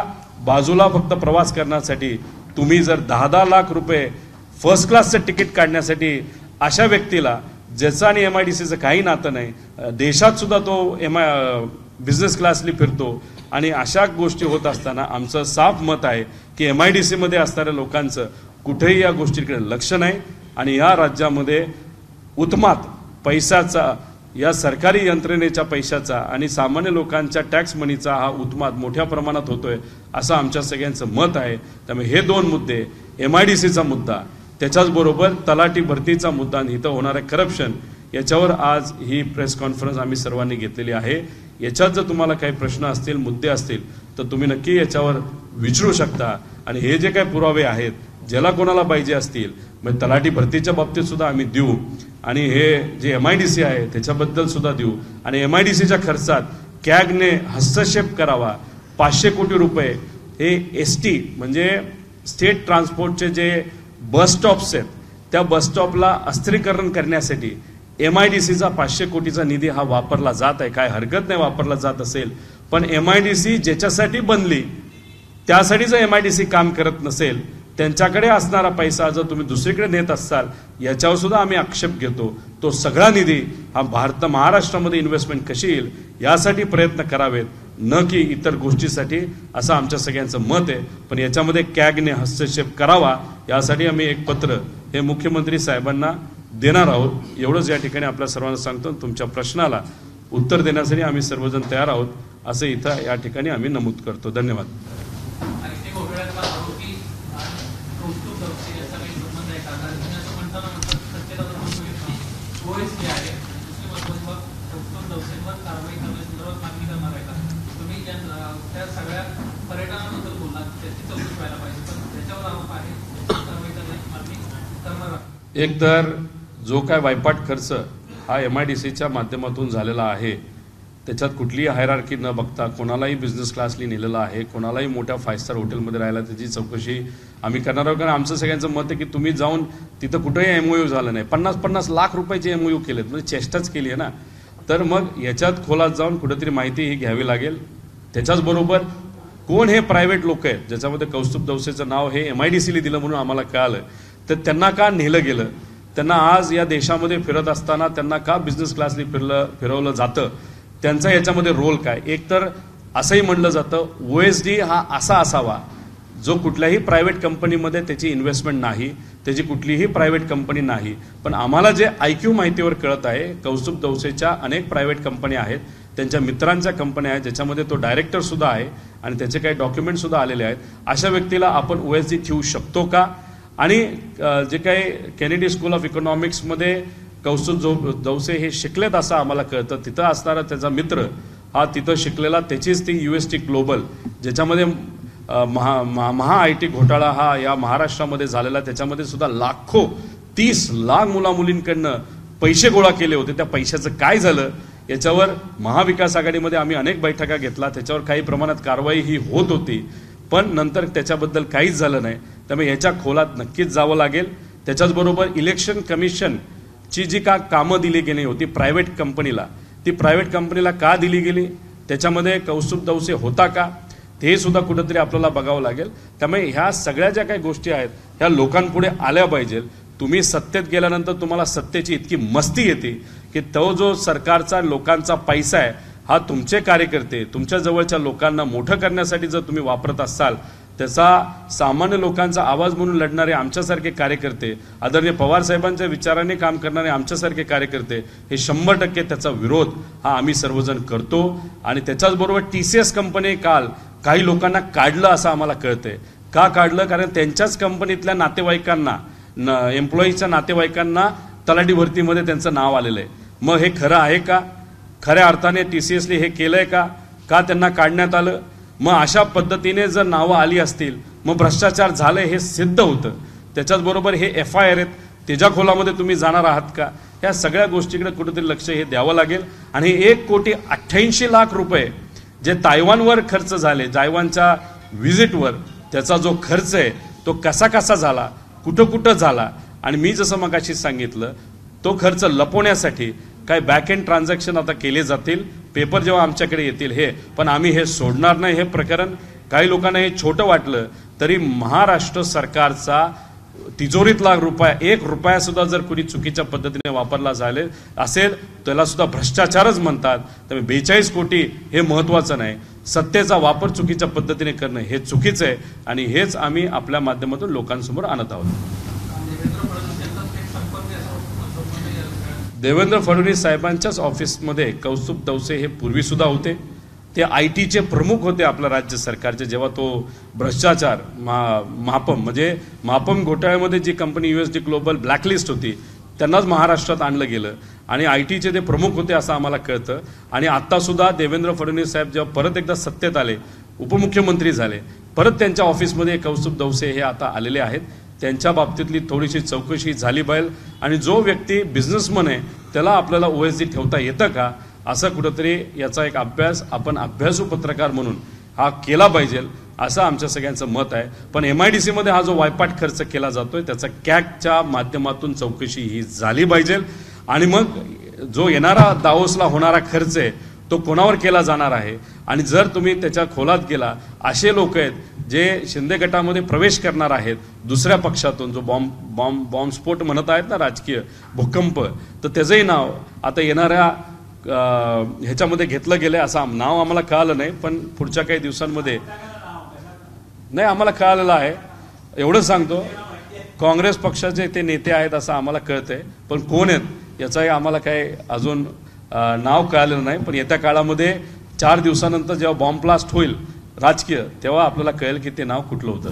बाजूला फक्त प्रवास करण्यासाठी तुम्ही जर 10-10 लाख रुपये फर्स्ट क्लासचं तिकीट काढण्यासाठी अशा व्यक्तीला ज्याचं आणि MIDCचं काही नातं नाही, देशात सुद्धा तो बिझनेस क्लासली फिरतो आणि अशा गोष्टी होत असताना आमचं साफ मत आहे की MIDC मध्ये असणाऱ्या लोकांचं कुठेही या गोष्टीकडे लक्ष नाही आणि या राज्यामध्ये उत्मात पैशाचा, या सरकारी यंत्रणेच्या पैशाचा आणि सामान्य लोकांच्या टॅक्स मनीचा हा उत्मात मोठ्या प्रमाणात होतोय असं आमच्या सगळ्यांचं मत आहे. त्यामुळे हे 2 मुद्दे, MIDCचा मुद्दा, त्याच्याचबरोबर तलाठी भरतीचा मुद्दा आणि इथं होणारे करप्शन, याच्यावर आज ही प्रेस कॉन्फरन्स आम्ही सर्वांनी घेतलेली आहे. याच्यात जर तुम्हाला काही प्रश्न असतील, मुद्दे असतील तर तुम्ही नक्की याच्यावर विचारू शकता आणि हे जे काही पुरावे आहेत ज्याला कोणाला पाहिजे असतील म्हणजे तलाठी भरतीच्या बाबतीत सुद्धा आम्ही देऊ आणि हे जे MIDC आहे त्याच्याबद्दल सुद्धा देऊ आणि MIDCच्या खर्चात कॅगने हस्तक्षेप करावा. 500 कोटी रुपये हे ST म्हणजे स्टेट ट्रान्सपोर्टचे जे बस स्टॉप्स आहेत त्या बस स्टॉपला अस्थिरीकरण करण्यासाठी MIDCचा 500 कोटीचा निधी हा वापरला जात आहे. काय हरकत नाही वापरला जात असेल, पण MIDC ज्याच्यासाठी बनली त्यासाठी जर MIDC काम करत नसेल, त्यांच्याकडे असणारा पैसा जर तुम्ही दुसरीकडे नेत असाल याच्यावर सुद्धा आम्ही आक्षेप घेतो. तो सगळा निधी हा महाराष्ट्रामध्ये इन्व्हेस्टमेंट कशी येईल यासाठी प्रयत्न करावेत, न की इतर गोष्टीसाठी, असं आमच्या सगळ्यांचं मत आहे. पण याच्यामध्ये कॅगने हस्तक्षेप करावा यासाठी आम्ही एक पत्र हे मुख्यमंत्री साहेबांना देणार आहोत. एवढंच या ठिकाणी आपल्या सर्वांना सांगतो. तुमच्या प्रश्नाला उत्तर देण्यासाठी आम्ही सर्वजण तयार आहोत असं इथं या ठिकाणी आम्ही नमूद करतो. धन्यवाद. एक तर जो काय वायपाट खर्च हा MIDCच्या माध्यमातून झालेला आहे त्याच्यात कुठलीही हायरार्की न बघता कोणालाही बिझनेस क्लासली नेलेला आहे, कोणालाही मोठ्या 5 स्टार हॉटेलमध्ये राहायला त्याची चौकशी आम्ही करणार आहोत. कारण आमचं सगळ्यांचं मत आहे की तुम्ही जाऊन तिथं कुठेही MOU झालं नाही, 50-50 लाख रुपयाचे MOU केलेत, म्हणजे चेष्टाच केली आहे ना. तर मग याच्यात खोलात जाऊन कुठेतरी माहिती ही घ्यावी लागेल. त्याच्याचबरोबर कोण हे प्रायव्हेट लोक आहेत ज्याच्यामध्ये कौस्तुभ दवसेचं नाव हे MIDCला दिलं म्हणून आम्हाला कळालं, तर त्यांना का नेलं गेलं, त्यांना आज या देशामध्ये फिरत असताना त्यांना का बिझनेस क्लासली फिरवलं जातं, त्यांचा याच्यामध्ये रोल काय. एक तर असंही म्हणलं जातं OSD हा असा असावा जो कुठल्याही प्रायव्हेट कंपनीमध्ये त्याची इन्व्हेस्टमेंट नाही, त्याची कुठलीही प्रायव्हेट कंपनी नाही. पण आम्हाला जे IQ माहितीवर कळत आहे कौस्तुभ दवसेच्या अनेक प्रायव्हेट कंपन्या आहेत, त्यांच्या मित्रांच्या कंपन्या आहेत ज्याच्यामध्ये तो डायरेक्टर सुद्धा आहे आणि त्याचे काही डॉक्युमेंट सुद्धा आलेले आहेत. अशा व्यक्तीला आपण OSD ठेवू शकतो का. आणि जे काही केनेडी स्कूल ऑफ इकॉनॉमिक्समध्ये कौस्तुभ दवसे हे शिकलेत असं आम्हाला कळतं, तिथं असणारा त्याचा मित्र हा तिथं शिकलेला, त्याचीच ती UST ग्लोबल ज्याच्यामध्ये महा IT घोटाळा हा या महाराष्ट्रामध्ये झालेला, त्याच्यामध्ये सुद्धा 30 लाख मुलामुलींकडनं पैसे गोळा केले होते. त्या पैशाचं काय झालं याच्यावर महाविकास आघाडीमध्ये आम्ही अनेक बैठका घेतला, त्याच्यावर काही प्रमाणात कारवाई ही होत होती, पण नंतर त्याच्याबद्दल काहीच झालं नाही. त्यामुळे याच्या खोलात नक्कीच जावं लागेल. त्याच्याचबरोबर इलेक्शन कमिशनची जी का कामं दिली गेली होती प्रायव्हेट कंपनीला, ती प्रायव्हेट कंपनीला का दिली गेली, त्याच्यामध्ये कौस्तुभ दवसे होता का, ते सुद्धा कुठेतरी आपल्याला बघावं लागेल। त्यामुळे ह्या सगळ्या ज्या काही गोष्टी आहेत ह्या लोकांपुढे आल्या पाहिजेत। तुम्ही सत्तेत गेल्यानंतर तुम्हाला सत्तेची इतकी मस्ती येते की तो जो सरकारचा लोकांचा पैसा आहे हा तुमचे कार्यकर्ते तुमच्या जवळच्या लोकांना मोठं करण्यासाठी जर तुम्ही वापरत असाल, त्याचा सामान्य लोकांचा आवाज म्हणून लढणारे आमच्यासारखे कार्यकर्ते, आदरणीय पवार साहेबांच्या विचाराने काम करणारे आमच्यासारखे कार्यकर्ते, हे 100% त्याचा विरोध हा आम्ही सर्वजण करतो। आणि त्याच्याचबरोबर TCS कंपनी काल काही लोकांना काढलं असं आम्हाला कळतंय। का काढलं? कारण त्यांच्याच कंपनीतल्या नातेवाईकांना, एम्प्लॉईच्या नातेवाईकांना तलाठी भरतीमध्ये त्यांचं नाव आलेलं आहे। मग हे खरं आहे का? खऱ्या अर्थाने TCSने हे केलंय का? का त्यांना काढण्यात आलं? मग अशा पद्धतीने जर नावं आली असतील मग भ्रष्टाचार झाले हे सिद्ध होतं। त्याच्याचबरोबर हे FIR आहेत, त्याच्या खोलामध्ये तुम्ही जाणार आहात का? या सगळ्या गोष्टीकडे कुठेतरी लक्ष हे द्यावं लागेल। आणि 1,88,00,000 रुपये जे तायवानवर खर्च झाले, तायवानच्या व्हिजिटवर, त्याचा जो खर्च आहे तो कसा कसा झाला, कुठं कुठं झाला, आणि मी जसं मगाशी सांगितलं तो खर्च लपवण्यासाठी काय बॅक एंड ट्रान्झॅक्शन आता केले जातील, पेपर जेव्हा आमच्याकडे येतील हे, पण आम्ही हे सोडणार नाही। हे प्रकरण काही लोकांना हे छोटं वाटलं तरी महाराष्ट्र सरकारचा तिजोरीतला रुपया, 1 रुपया सुद्धा जर कुणी चुकीच्या पद्धतीने वापरला झाले असेल त्याला सुद्धा भ्रष्टाचारच म्हणतात। त्यामुळे 42 कोटी हे महत्त्वाचं नाही, सत्तेचा वापर चुकीच्या पद्धतीने करणं हे चुकीचं आहे आणि हेच आम्ही आपल्या माध्यमातून लोकांसमोर आणत आहोत। देवेंद्र फडणवीस साहेबांच्याच ऑफिसमध्ये कौस्तुभ दवसे हे पूर्वी सुद्धा होते। ते ITचे प्रमुख होते आपल्या राज्य सरकारचे। जेव्हा तो भ्रष्टाचार मापम म्हणजे मापम घोटाळ्यामध्ये जी कंपनी USD ग्लोबल ब्लॅकलिस्ट होती त्यांनाच महाराष्ट्रात आणलं गेलं आणि ITचे ते प्रमुख होते असं आम्हाला कळतं। आणि आत्तासुद्धा देवेंद्र फडणवीस साहेब जेव्हा परत एकदा सत्तेत आले, उपमुख्यमंत्री झाले, परत त्यांच्या ऑफिसमध्ये कौस्तुभ दवसे हे आता आलेले आहेत। त्यांच्या बाबतीतली थोडीशी चौकशी झाली पाहिजे आणि जो व्यक्ती बिझनेसमन आहे त्याला आपल्याला OSD ठेवता येतं का, असं कुठंतरी याचा एक अभ्यास आपण अभ्यासू पत्रकार म्हणून हा केला पाहिजे असं आमच्या सगळ्यांचं मत आहे। पण MIDC मध्ये हा जो वायपाट खर्च केला जातोय त्याचा CAGच्या माध्यमातून चौकशी ही झाली पाहिजे आणि मग जो येणारा दावोसला होणारा खर्च आहे तो कोणावर केला जाणार आहे। आणि जर तुम्ही त्याच्या खोलात गेला, असे लोक आहेत जे शिंदे गटामध्ये प्रवेश करणार आहेत दुसऱ्या पक्षातून, जो बॉम्बस्फोट म्हणत आहेत ना, राजकीय भूकंप, तर त्याचंही नाव आता येणाऱ्या ह्याच्यामध्ये घेतलं गेलं असं नाव आम्हाला कळालं नाही, पण पुढच्या काही दिवसांमध्ये नाही आम्हाला कळालेलं आहे। एवढं सांगतो, काँग्रेस पक्षाचे ते नेते आहेत असं आम्हाला कळतंय, पण कोण आहेत याचाही आम्हाला काही अजून नाव कळालेलं नाही। पण येत्या काळामध्ये 4 दिवसानंतर जेव्हा बॉम्ब ब्लास्ट होईल राजकीय, तेव्हा आपल्याला कळेल की ते नाव कुठलं होतं।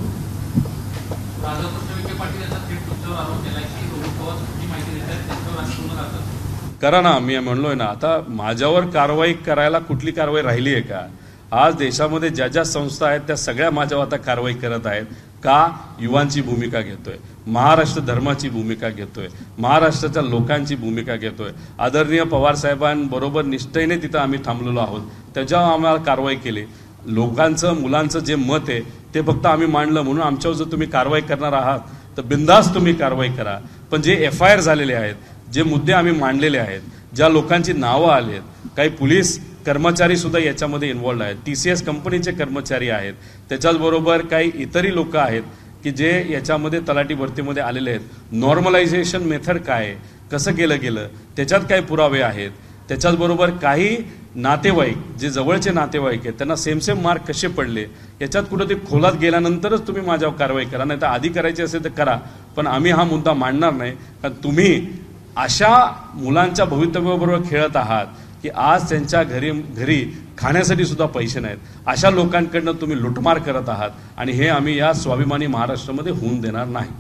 करा ना, मी म्हणलोय ना, आता माझ्यावर कारवाई करायला कुठली कारवाई राहिली आहे का? आज देशामध्ये ज्या ज्या संस्था आहेत त्या सगळ्या माझ्यावर आता कारवाई करत आहेत। का? युवांची भूमिका घेतोय, महाराष्ट्र धर्माची भूमिका घेतोय, महाराष्ट्राच्या लोकांची भूमिका घेतोय। आदरणीय पवार साहेबांबरोबर निष्ठेने तिथं आम्ही थांबलेलो आहोत, त्याच्यावर आम्हाला कारवाई केली। लोकांचं, मुलांचं जे मत आहे ते फक्त आम्ही मांडलं, म्हणून आमच्यावर जर तुम्ही कारवाई करणार आहात तर बिंदास तुम्ही कारवाई करा। पण जे FIR झालेले आहेत, जे मुद्दे आम्ही मांडलेले आहेत, ज्या लोकांची नावं आली आहेत, काही पोलीस कर्मचारी सुद्धा याच्यामध्ये इन्व्हॉल्ड आहेत, TCS कंपनीचे कर्मचारी आहेत, त्याच्याचबरोबर काही इतरही लोक आहेत की जे याच्यामध्ये तलाठी भरतीमध्ये आलेले आहेत। नॉर्मलायझेशन मेथड काय, कसं केलं गेलं, त्याच्यात काय पुरावे आहेत, त्याच्याचबरोबर काही नातेवाईक, जे जवळचे नातेवाईक आहेत, त्यांना सेम मार्क कसे पडले, याच्यात कुठं ते खोलात गेल्यानंतरच तुम्ही माझ्यावर कारवाई करा, नाही तर आधी करायची असेल तर करा, पण आम्ही हा मुद्दा मांडणार नाही। कारण तुम्ही अशा मुलांच्या भवितव्याबरोबर खेळत आहात की आज त्यांच्या घरी खाण्यासाठी सुद्धा पैसे नाहीत, अशा लोकांकडनं तुम्ही लुटमार करत आहात आणि हे आम्ही या स्वाभिमानी महाराष्ट्रामध्ये होऊन देणार नाही।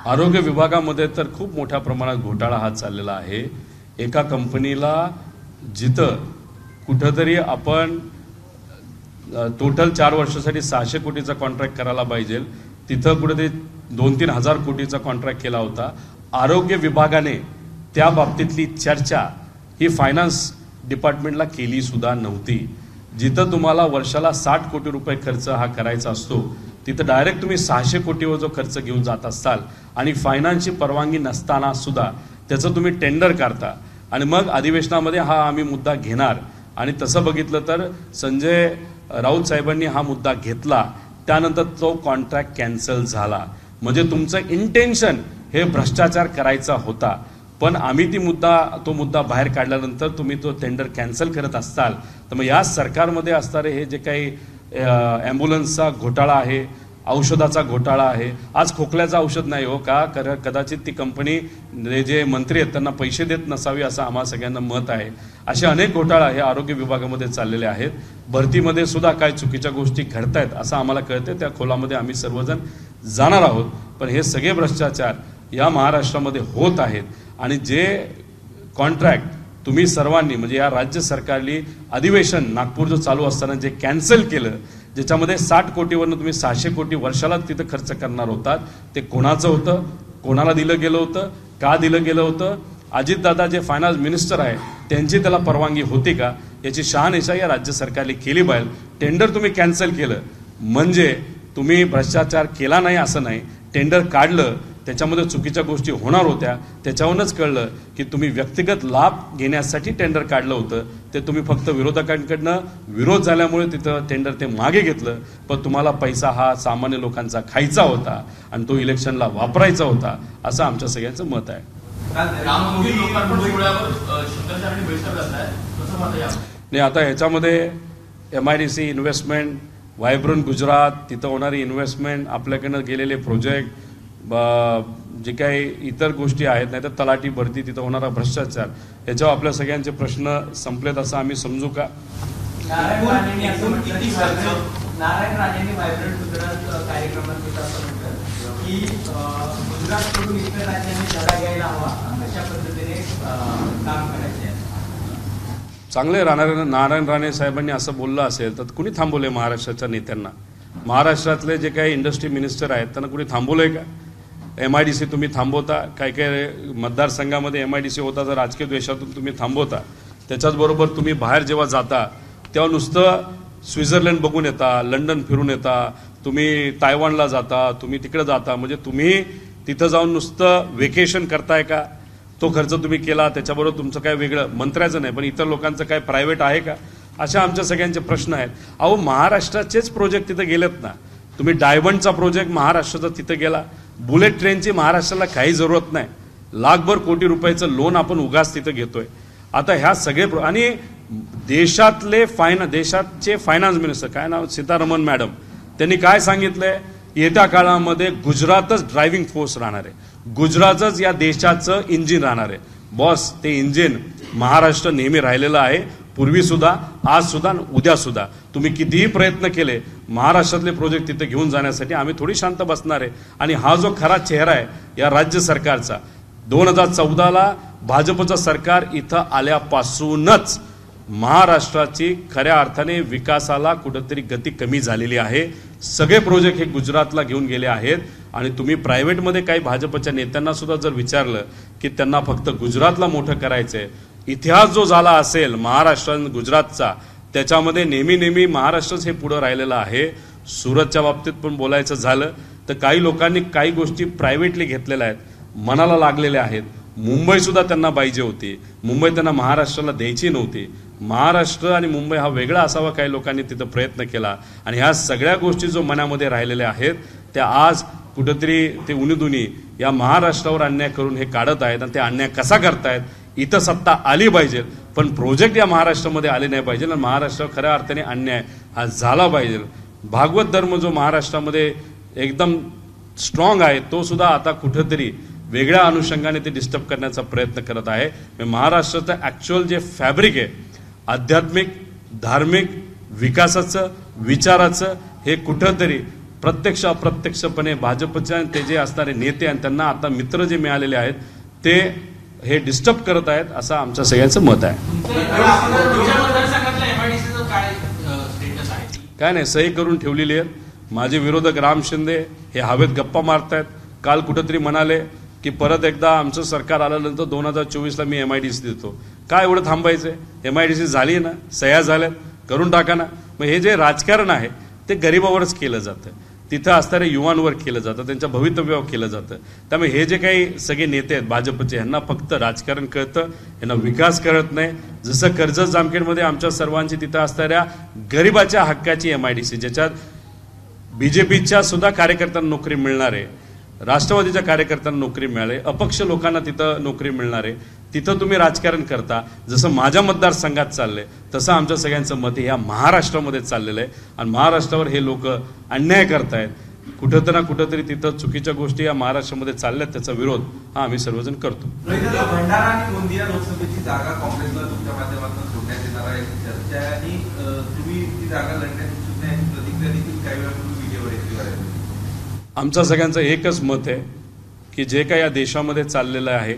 आरोग्य विभागामध्ये तर खूप मोठ्या प्रमाणात घोटाळा हा चाललेला आहे। एका कंपनीला जिथं कुठंतरी आपण टोटल 4 वर्षासाठी 600 कोटीचा कॉन्ट्रॅक्ट करायला पाहिजे, तिथं कुठेतरी 2-3 हजार कोटीचा कॉन्ट्रॅक्ट केला होता। आरोग्य विभागाने त्या बाबतीतली चर्चा ही फायनान्स डिपार्टमेंटला केली सुद्धा नव्हती। जिथं तुम्हाला वर्षाला 60 कोटी रुपये खर्च हा करायचा असतो तिथं डायरेक्ट तुम्ही 600 कोटीवर जो खर्च घेऊन जात असाल आणि फायनान्सची परवानगी नसताना सुद्धा त्याचं तुम्ही टेंडर काढता आणि मग अधिवेशनामध्ये हा आम्ही मुद्दा घेणार आणि तसं बघितलं तर संजय राऊत साहेबांनी हा मुद्दा घेतला, त्यानंतर तो कॉन्ट्रॅक्ट कॅन्सल झाला. म्हणजे तुमचं इंटेन्शन हे भ्रष्टाचार करायचा होता, पण आम्ही तो मुद्दा बाहेर काढल्यानंतर तुम्ही तो टेंडर कॅन्सल करत असताल तर मग या सरकारमध्ये असणारे हे जे काही ॲम्ब्युलन्सचा घोटाळा आहे, औषधाचा घोटाळा आहे, आज खोकल्याचं औषध नाही हो का, कदाचित ती कंपनी जे मंत्री आहेत त्यांना पैसे देत नसावी असं आम्हा सगळ्यांना मत आहे. असे अनेक घोटाळा हे आरोग्य विभागामध्ये चाललेले आहेत. भरतीमध्ये सुद्धा काय चुकीच्या गोष्टी घडतायत असं आम्हाला कळते, त्या खोलामध्ये आम्ही सर्वजण जाणार आहोत. पण हे सगळे भ्रष्टाचार या महाराष्ट्रामध्ये होत आहेत आणि जे कॉन्ट्रॅक्ट तुम्ही सर्वांनी म्हणजे या राज्य सरकारने अधिवेशन नागपूरचं चालू असताना जे कॅन्सल केलं, ज्याच्यामध्ये 60 कोटीवरनं तुम्ही 600 कोटी वर्षाला तिथं खर्च करणार होतात, ते कोणाचं होतं, कोणाला दिलं गेलं होतं, का दिलं गेलं होतं, अजितदादा जे फायनान्स मिनिस्टर आहे त्यांची त्याला परवानगी होती का, याची शहानिशा या राज्य सरकारने केली पाहिजे. टेंडर तुम्ही कॅन्सल केलं म्हणजे तुम्ही भ्रष्टाचार केला नाही असं नाही, टेंडर काढलं त्याच्यामध्ये चुकीच्या गोष्टी होणार होत्या, त्याच्यावरूनच कळलं की तुम्ही व्यक्तिगत लाभ घेण्यासाठी टेंडर काढलं होतं, ते तुम्ही फक्त विरोधकांकडनं विरोध झाल्यामुळे तिथं टेंडर ते मागे घेतलं. पण तुम्हाला पैसा हा सामान्य लोकांचा खायचा होता आणि तो इलेक्शनला वापरायचा होता असं आमच्या सगळ्यांचं मत आहे. नाही, आता ह्याच्यामध्ये MIDC इन्व्हेस्टमेंट, व्हायब्रंट गुजरात, तिथं होणारी इन्व्हेस्टमेंट, आपल्याकडनं गेलेले प्रोजेक्ट, जे काही इतर गोष्टी आहेत, नाही तर तलाठी भरती, तिथं होणारा भ्रष्टाचार, याच्यावर आपल्या सगळ्यांचे प्रश्न संपलेत असं आम्ही समजू का? नारायण राणेंनी व्हायब्रंट गुजरात कार्यक्रमात की गुजरातकडून इतर राज्यांनी धडा घ्यायला हवा अशा पद्धतीने काम करायचे. चांगले नारायण राणे साहेबांनी असं बोललं असेल तर कुणी थांबवले महाराष्ट्राच्या नेत्यांना? महाराष्ट्रातले जे काही इंडस्ट्री मिनिस्टर आहेत त्यांना कुणी थांबवलंय का? MIDC तुम्ही थांबवता, काही काही मतदारसंघामध्ये MIDC होता तर राजकीय द्वेषातून तुम्ही थांबवता. त्याच्याचबरोबर तुम्ही बाहेर जेव्हा जाता तेव्हा नुसतं स्वित्झर्लंड बघून येता, लंडन फिरून येता, तुम्ही तायवानला जाता, तुम्ही तिकडे जाता, म्हणजे तुम्ही तिथं जाऊन नुसतं वेकेशन करताय का? तो खर्च तुम्ही केला, त्याच्याबरोबर तुमचं काय वेगळं मंत्र्याचं नाही पण इतर लोकांचं काय प्रायव्हेट आहे का? अशा आमच्या सगळ्यांचे प्रश्न आहेत. अहो, महाराष्ट्राचेच प्रोजेक्ट तिथं गेलेत ना. तुम्ही डायमंडचा प्रोजेक्ट महाराष्ट्राचा तिथं गेला, बुलेट ट्रेनची महाराष्ट्राला काही जरूरत नाही, लाखभर कोटी रुपयाचं लोन आपण उगाच तिथं घेतोय. आता ह्या सगळे आणि देशातचे फायनान्स मिनिस्टर, काय नाव, सीतारमण मॅडम, त्यांनी काय सांगितलंय, येत्या काळामध्ये गुजरातच ड्रायव्हिंग फोर्स राहणार आहे, गुजरातच या देशाचं इंजिन राहणार आहे. बॉस, ते इंजिन महाराष्ट्र नेहमी राहिलेलं आहे, पूर्वी सुद्धा, आज सुद्धा, उद्या सुद्धा. तुम्ही कितीही प्रयत्न केले महाराष्ट्रातले प्रोजेक्ट तिथे घेऊन जाण्यासाठी, आम्ही थोडी शांत बसणार आहे. आणि हा जो खरा चेहरा आहे या राज्य सरकारचा, 2014ला भाजपचं सरकार इथं आल्यापासूनच महाराष्ट्राची खऱ्या अर्थाने विकासाला कुठेतरी गती कमी झालेली आहे. सगळे प्रोजेक्ट हे गुजरातला घेऊन गेले आहेत. आणि तुम्ही प्रायव्हेटमध्ये काही भाजपच्या नेत्यांना सुद्धा जर विचारलं की त्यांना फक्त गुजरातला मोठं करायचंय, इतिहास जो झाला असेल महाराष्ट्र आणि गुजरातचा, त्याच्यामध्ये नेहमी महाराष्ट्रच हे पुढं राहिलेलं आहे. सुरतच्या बाबतीत पण बोलायचं झालं तर काही लोकांनी काही गोष्टी प्रायव्हेटली घेतलेल्या आहेत, मनाला लागलेल्या आहेत. मुंबई सुद्धा त्यांना पाहिजे होती, मुंबई त्यांना महाराष्ट्राला द्यायची नव्हती. महाराष्ट्र आणि मुंबई हा वेगळा असावा काही लोकांनी तिथं प्रयत्न केला. आणि ह्या सगळ्या गोष्टी जो मनामध्ये राहिलेल्या आहेत त्या आज कुठंतरी ते उनीदुनी या महाराष्ट्रावर अन्याय करून हे काढत आहेत. आणि ते अन्याय कसा करतायत, इथं सत्ता आली पाहिजे पण प्रोजेक्ट या महाराष्ट्रामध्ये आले नाही पाहिजे आणि महाराष्ट्रावर खऱ्या अर्थाने अन्याय हा झाला पाहिजे. भागवत धर्म जो महाराष्ट्रामध्ये एकदम स्ट्रॉंग आहे तो सुद्धा आता कुठंतरी वेगळ्या अनुषंगाने ते डिस्टर्ब करण्याचा प्रयत्न करत आहे. महाराष्ट्राचं ॲक्च्युअल जे फॅब्रिक आहे आध्यात्मिक, धार्मिक, विकासाचं, विचाराचं, हे कुठंतरी प्रत्यक्ष अप्रत्यक्षपणे भाजपच्या ते जे असणारे नेते आणि त्यांना आता मित्र जे मिळालेले आहेत ते हे डिस्टर्ब करत आहेत असं आमच्या सगळ्यांचं मत आहे. काय नाही, सही करून ठेवलेली आहेत. माझे विरोधक राम शिंदे हे हवेत गप्पा मारतायत. काल कुठंतरी म्हणाले की परत एकदा आमचं सरकार आल्यानंतर 2024ला मी MIDC देतो. काय एवढं थांबायचंय? MIDC झाली ना, सह्या झाल्यात, करून टाका ना. मग हे जे राजकारण आहे ते गरिबावरच केलं जातं, तिथं असणाऱ्या युवांवर केलं जातं, त्यांच्या भवितव्यावर केलं जातं. त्यामुळे हे जे काही सगळे नेते आहेत भाजपचे, यांना फक्त राजकारण कळतं, यांना विकास कळत नाही. जसं कर्जत जामखेडमध्ये आमच्या सर्वांची तिथं असणाऱ्या गरिबाच्या हक्काची MIDC, ज्याच्यात BJPच्या सुद्धा कार्यकर्त्यांना नोकरी मिळणार आहे, राष्ट्रवादीच्या कार्यकर्त्यांना नोकरी मिळाली, अपक्ष लोकांना तिथं नोकरी मिळणार आहे, तिथं तुम्ही राजकारण करता. जसं माझ्या मतदारसंघात चाललंय तसं आमच्या सगळ्यांचं मत या महाराष्ट्रामध्ये चाललेलं आहे. आणि महाराष्ट्रावर हे लोक अन्याय करतायत, कुठं ना कुठंतरी तिथं चुकीच्या गोष्टी या महाराष्ट्रामध्ये चालल्यात, त्याचा विरोध हा आम्ही सर्वजण करतो. भंडारा आणि गोंदिया लोकसभेची जागा काँग्रेसला तुमच्या माध्यमातून सोडण्यात येणार आहे चर्चा आहे आणि तुम्ही ती जागा लढण्यात इच्छुक नाही याची प्रतिक्रिया देखील काही वेळापूर्वी व्हिडिओवर येते आहे. आमच्या सगळ्यांचं एकच मत आहे की जे काही या देशामध्ये चाललेलं आहे,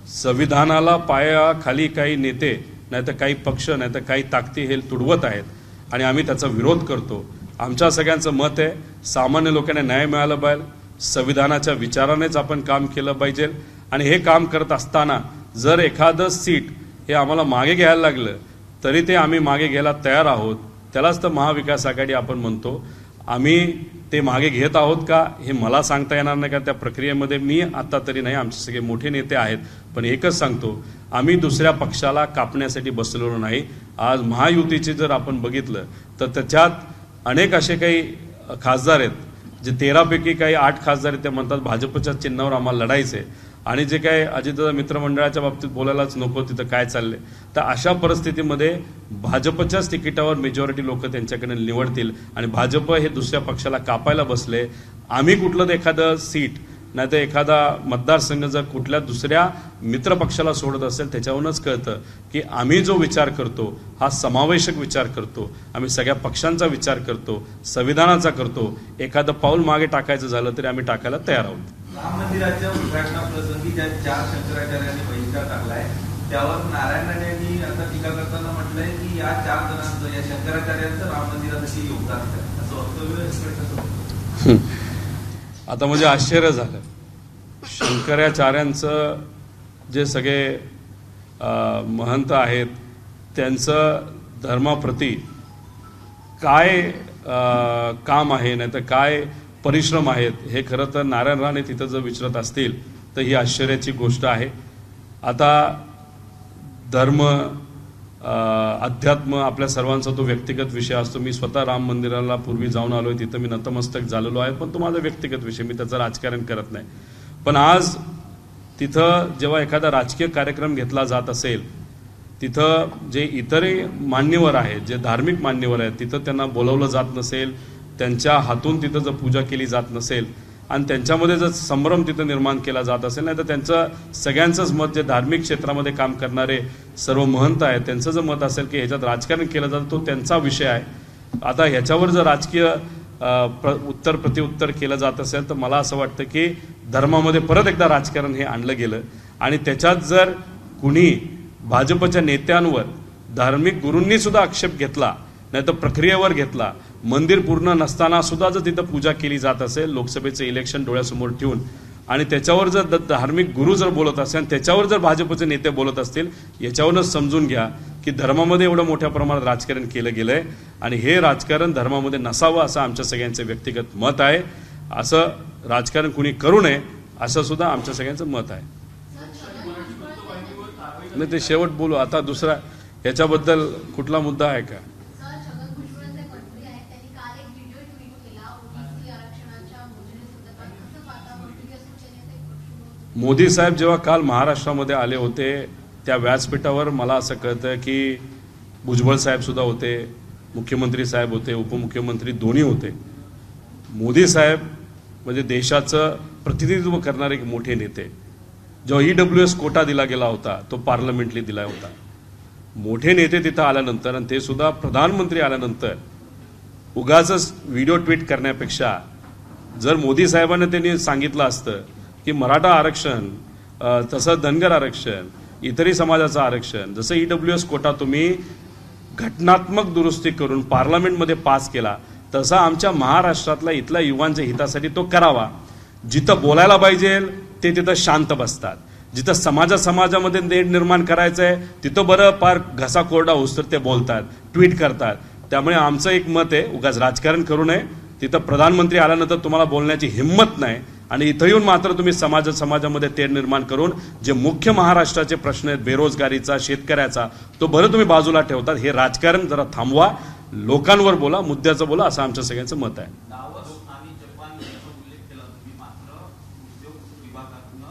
संविधानाला पायाखाली काही नेते नाहीतर काही पक्ष नाहीतर काही ताकदी हे तुडवत आहेत आणि आम्ही त्याचा विरोध करतो. आमच्या सगळ्यांचं मत आहे सामान्य लोकांना न्याय मिळाला पाहिजे, संविधानाच्या विचारानेच आपण काम केलं पाहिजे. आणि हे काम करत असताना जर एखादं सीट हे आम्हाला मागे घ्यायला लागलं तरी ते आम्ही मागे घ्यायला तयार आहोत. त्यालाच तर महाविकास आघाडी आपण म्हणतो. आम्ही ते मागे घेत आहोत का हे मला सांगता येणार नाही, का त्या प्रक्रियेमध्ये मी आता तरी नाही, आमचे सगळे मोठे नेते आहेत. पण एकच सांगतो, आम्ही दुसऱ्या पक्षाला कापण्यासाठी बसलेलो नाही. आज महायुतीचे जर आपण बघितलं तर त्याच्यात अनेक असे काही खासदार आहेत जे 13पैकी काही 8 खासदार आहेत, ते म्हणतात भाजपच्या चिन्हावर आम्हाला लढायचे. आणि जे काय अजितदादा मित्रमंडळाच्या बाबतीत बोलायलाच नको तिथं काय चाललंय, तर अशा परिस्थितीमध्ये भाजपच्याच तिकिटावर मेजॉरिटी लोक त्यांच्याकडे निवडतील आणि भाजप हे दुसऱ्या पक्षाला कापायला बसले. आम्ही कुठलं एखादं सीट नाही तर एखादा मतदारसंघ जर कुठल्या दुसऱ्या मित्रपक्षाला सोडत असेल त्याच्यावरूनच कळतं की आम्ही जो विचार करतो हा समावेशक विचार करतो, आम्ही सगळ्या पक्षांचा विचार करतो, संविधानाचा करतो. एखादं पाऊल मागे टाकायचं झालं तरी आम्ही टाकायला तयार आहोत. राम मंदिराच्या उद्घाटनाप्रसंगी ज्या 4 शंकराचार्यांनी बहिष्कार टाकलाय त्यावर नारायण राणे यांनी आता टीका करताना म्हटलंय की या 4 जणांचं, या शंकराचार्यांचं राम मंदिरासाठी योगदान आहे, असं वक्तव्य. आता म्हणजे आश्चर्य झालं. शंकराचार्यांचं जे सगळे महंत आहेत त्यांचं धर्माप्रती काय काम आहे नाही तर काय परिश्रम आहेत हे खरं तर नारायण राणे तिथं जर विचारत असतील तर ही आश्चर्याची गोष्ट आहे. आता धर्म अध्यात्म आपल्या सर्वांचा तो व्यक्तिगत विषय असतो. मी स्वतः राम मंदिराला पूर्वी जाऊन आलोय, तिथं मी नतमस्तक झालेलो आहे, पण तो माझा व्यक्तिगत विषय, मी त्याचं राजकारण करत नाही. पण आज तिथं जेव्हा एखादा राजकीय कार्यक्रम घेतला जात असेल तिथं जे इतरही मान्यवर आहेत, जे धार्मिक मान्यवर आहेत, तिथं त्यांना बोलवलं जात नसेल, त्यांच्या हातून तिथं जर पूजा केली जात नसेल आणि त्यांच्यामध्ये जर संभ्रम तिथं निर्माण केला जात असेल, नाही तर त्यांचं सगळ्यांचंच मत, जे धार्मिक क्षेत्रामध्ये काम करणारे सर्व महंत आहेत त्यांचं जर मत असेल की ह्याच्यात राजकारण केलं जातं, तो त्यांचा विषय आहे. आता ह्याच्यावर जर राजकीय उत्तर प्रत्युत्तर केलं जात असेल तर मला असं वाटतं की धर्मामध्ये परत एकदा राजकारण हे आणलं गेलं आणि त्याच्यात जर कुणी भाजपच्या नेत्यांवर, धार्मिक गुरूंनी सुद्धा आक्षेप घेतला नाही तर प्रक्रियेवर घेतला, मंदिर पूर्ण नसताना सुद्धा जर तिथं पूजा केली जात असेल लोकसभेचं इलेक्शन डोळ्यासमोर ठेवून आणि त्याच्यावर जर धार्मिक गुरु जर बोलत असेल, त्याच्यावर जर भाजपचे नेते बोलत असतील, याच्यावरूनच समजून घ्या की धर्मामध्ये एवढं मोठ्या प्रमाणात राजकारण केलं गेलंय आणि हे राजकारण धर्मामध्ये नसावं असं आमच्या सगळ्यांचं व्यक्तिगत मत आहे. असं राजकारण कुणी करू नये असं सुद्धा आमच्या सगळ्यांचं मत आहे. नाही ते शेवट बोलू. आता दुसरा याच्याबद्दल कुठला मुद्दा आहे का? मोदी साहेब जेव्हा काल महाराष्ट्रामध्ये आले होते त्या व्यासपीठावर मला असं कळतं की भुजबळ साहेब सुद्धा होते, मुख्यमंत्री साहेब होते, उपमुख्यमंत्री दोन्ही होते. मोदी साहेब म्हणजे देशाचं प्रतिनिधित्व करणारे एक मोठे नेते. जेव्हा EWS कोटा दिला गेला होता तो पार्लमेंटली दिला होता. मोठे नेते तिथं आल्यानंतर आणि ते सुद्धा प्रधानमंत्री आल्यानंतर उगाचच व्हिडिओ ट्विट करण्यापेक्षा जर मोदी साहेबांना त्यांनी सांगितलं असतं की मराठा आरक्षण, तसं धनगर आरक्षण, इतरही समाजाचं आरक्षण, जसं EWS कोटा तुम्ही घटनात्मक दुरुस्ती करून पार्लमेंटमध्ये पास केला तसा आमच्या महाराष्ट्रातल्या इथल्या युवांच्या हितासाठी तो करावा. जिथं बोलायला पाहिजे ते तिथं शांत बसतात, जिथं समाजामध्ये नेट निर्माण करायचं आहे तिथं बरं पार घसा कोरडा होस तर ते बोलतात, ट्विट करतात. त्यामुळे आमचं एक मत आहे, उगाच राजकारण करू नये. तिथं प्रधानमंत्री आल्यानंतर तुम्हाला बोलण्याची हिंमत नाही आणि इथं येऊन मात्र तुम्ही समाजामध्ये तेढ निर्माण करून जे मुख्य महाराष्ट्राचे प्रश्न आहेत, बेरोजगारीचा, शेतकऱ्याचा, तो बरं तुम्ही बाजूला ठेवतात. हे राजकारण जरा थांबवा, लोकांवर बोला, मुद्द्याचं बोला, असं आमच्या सगळ्यांचं मत आहे. दावोस आणि जपान याचा उल्लेख केला तुम्ही, मात्र उद्योग विभागातून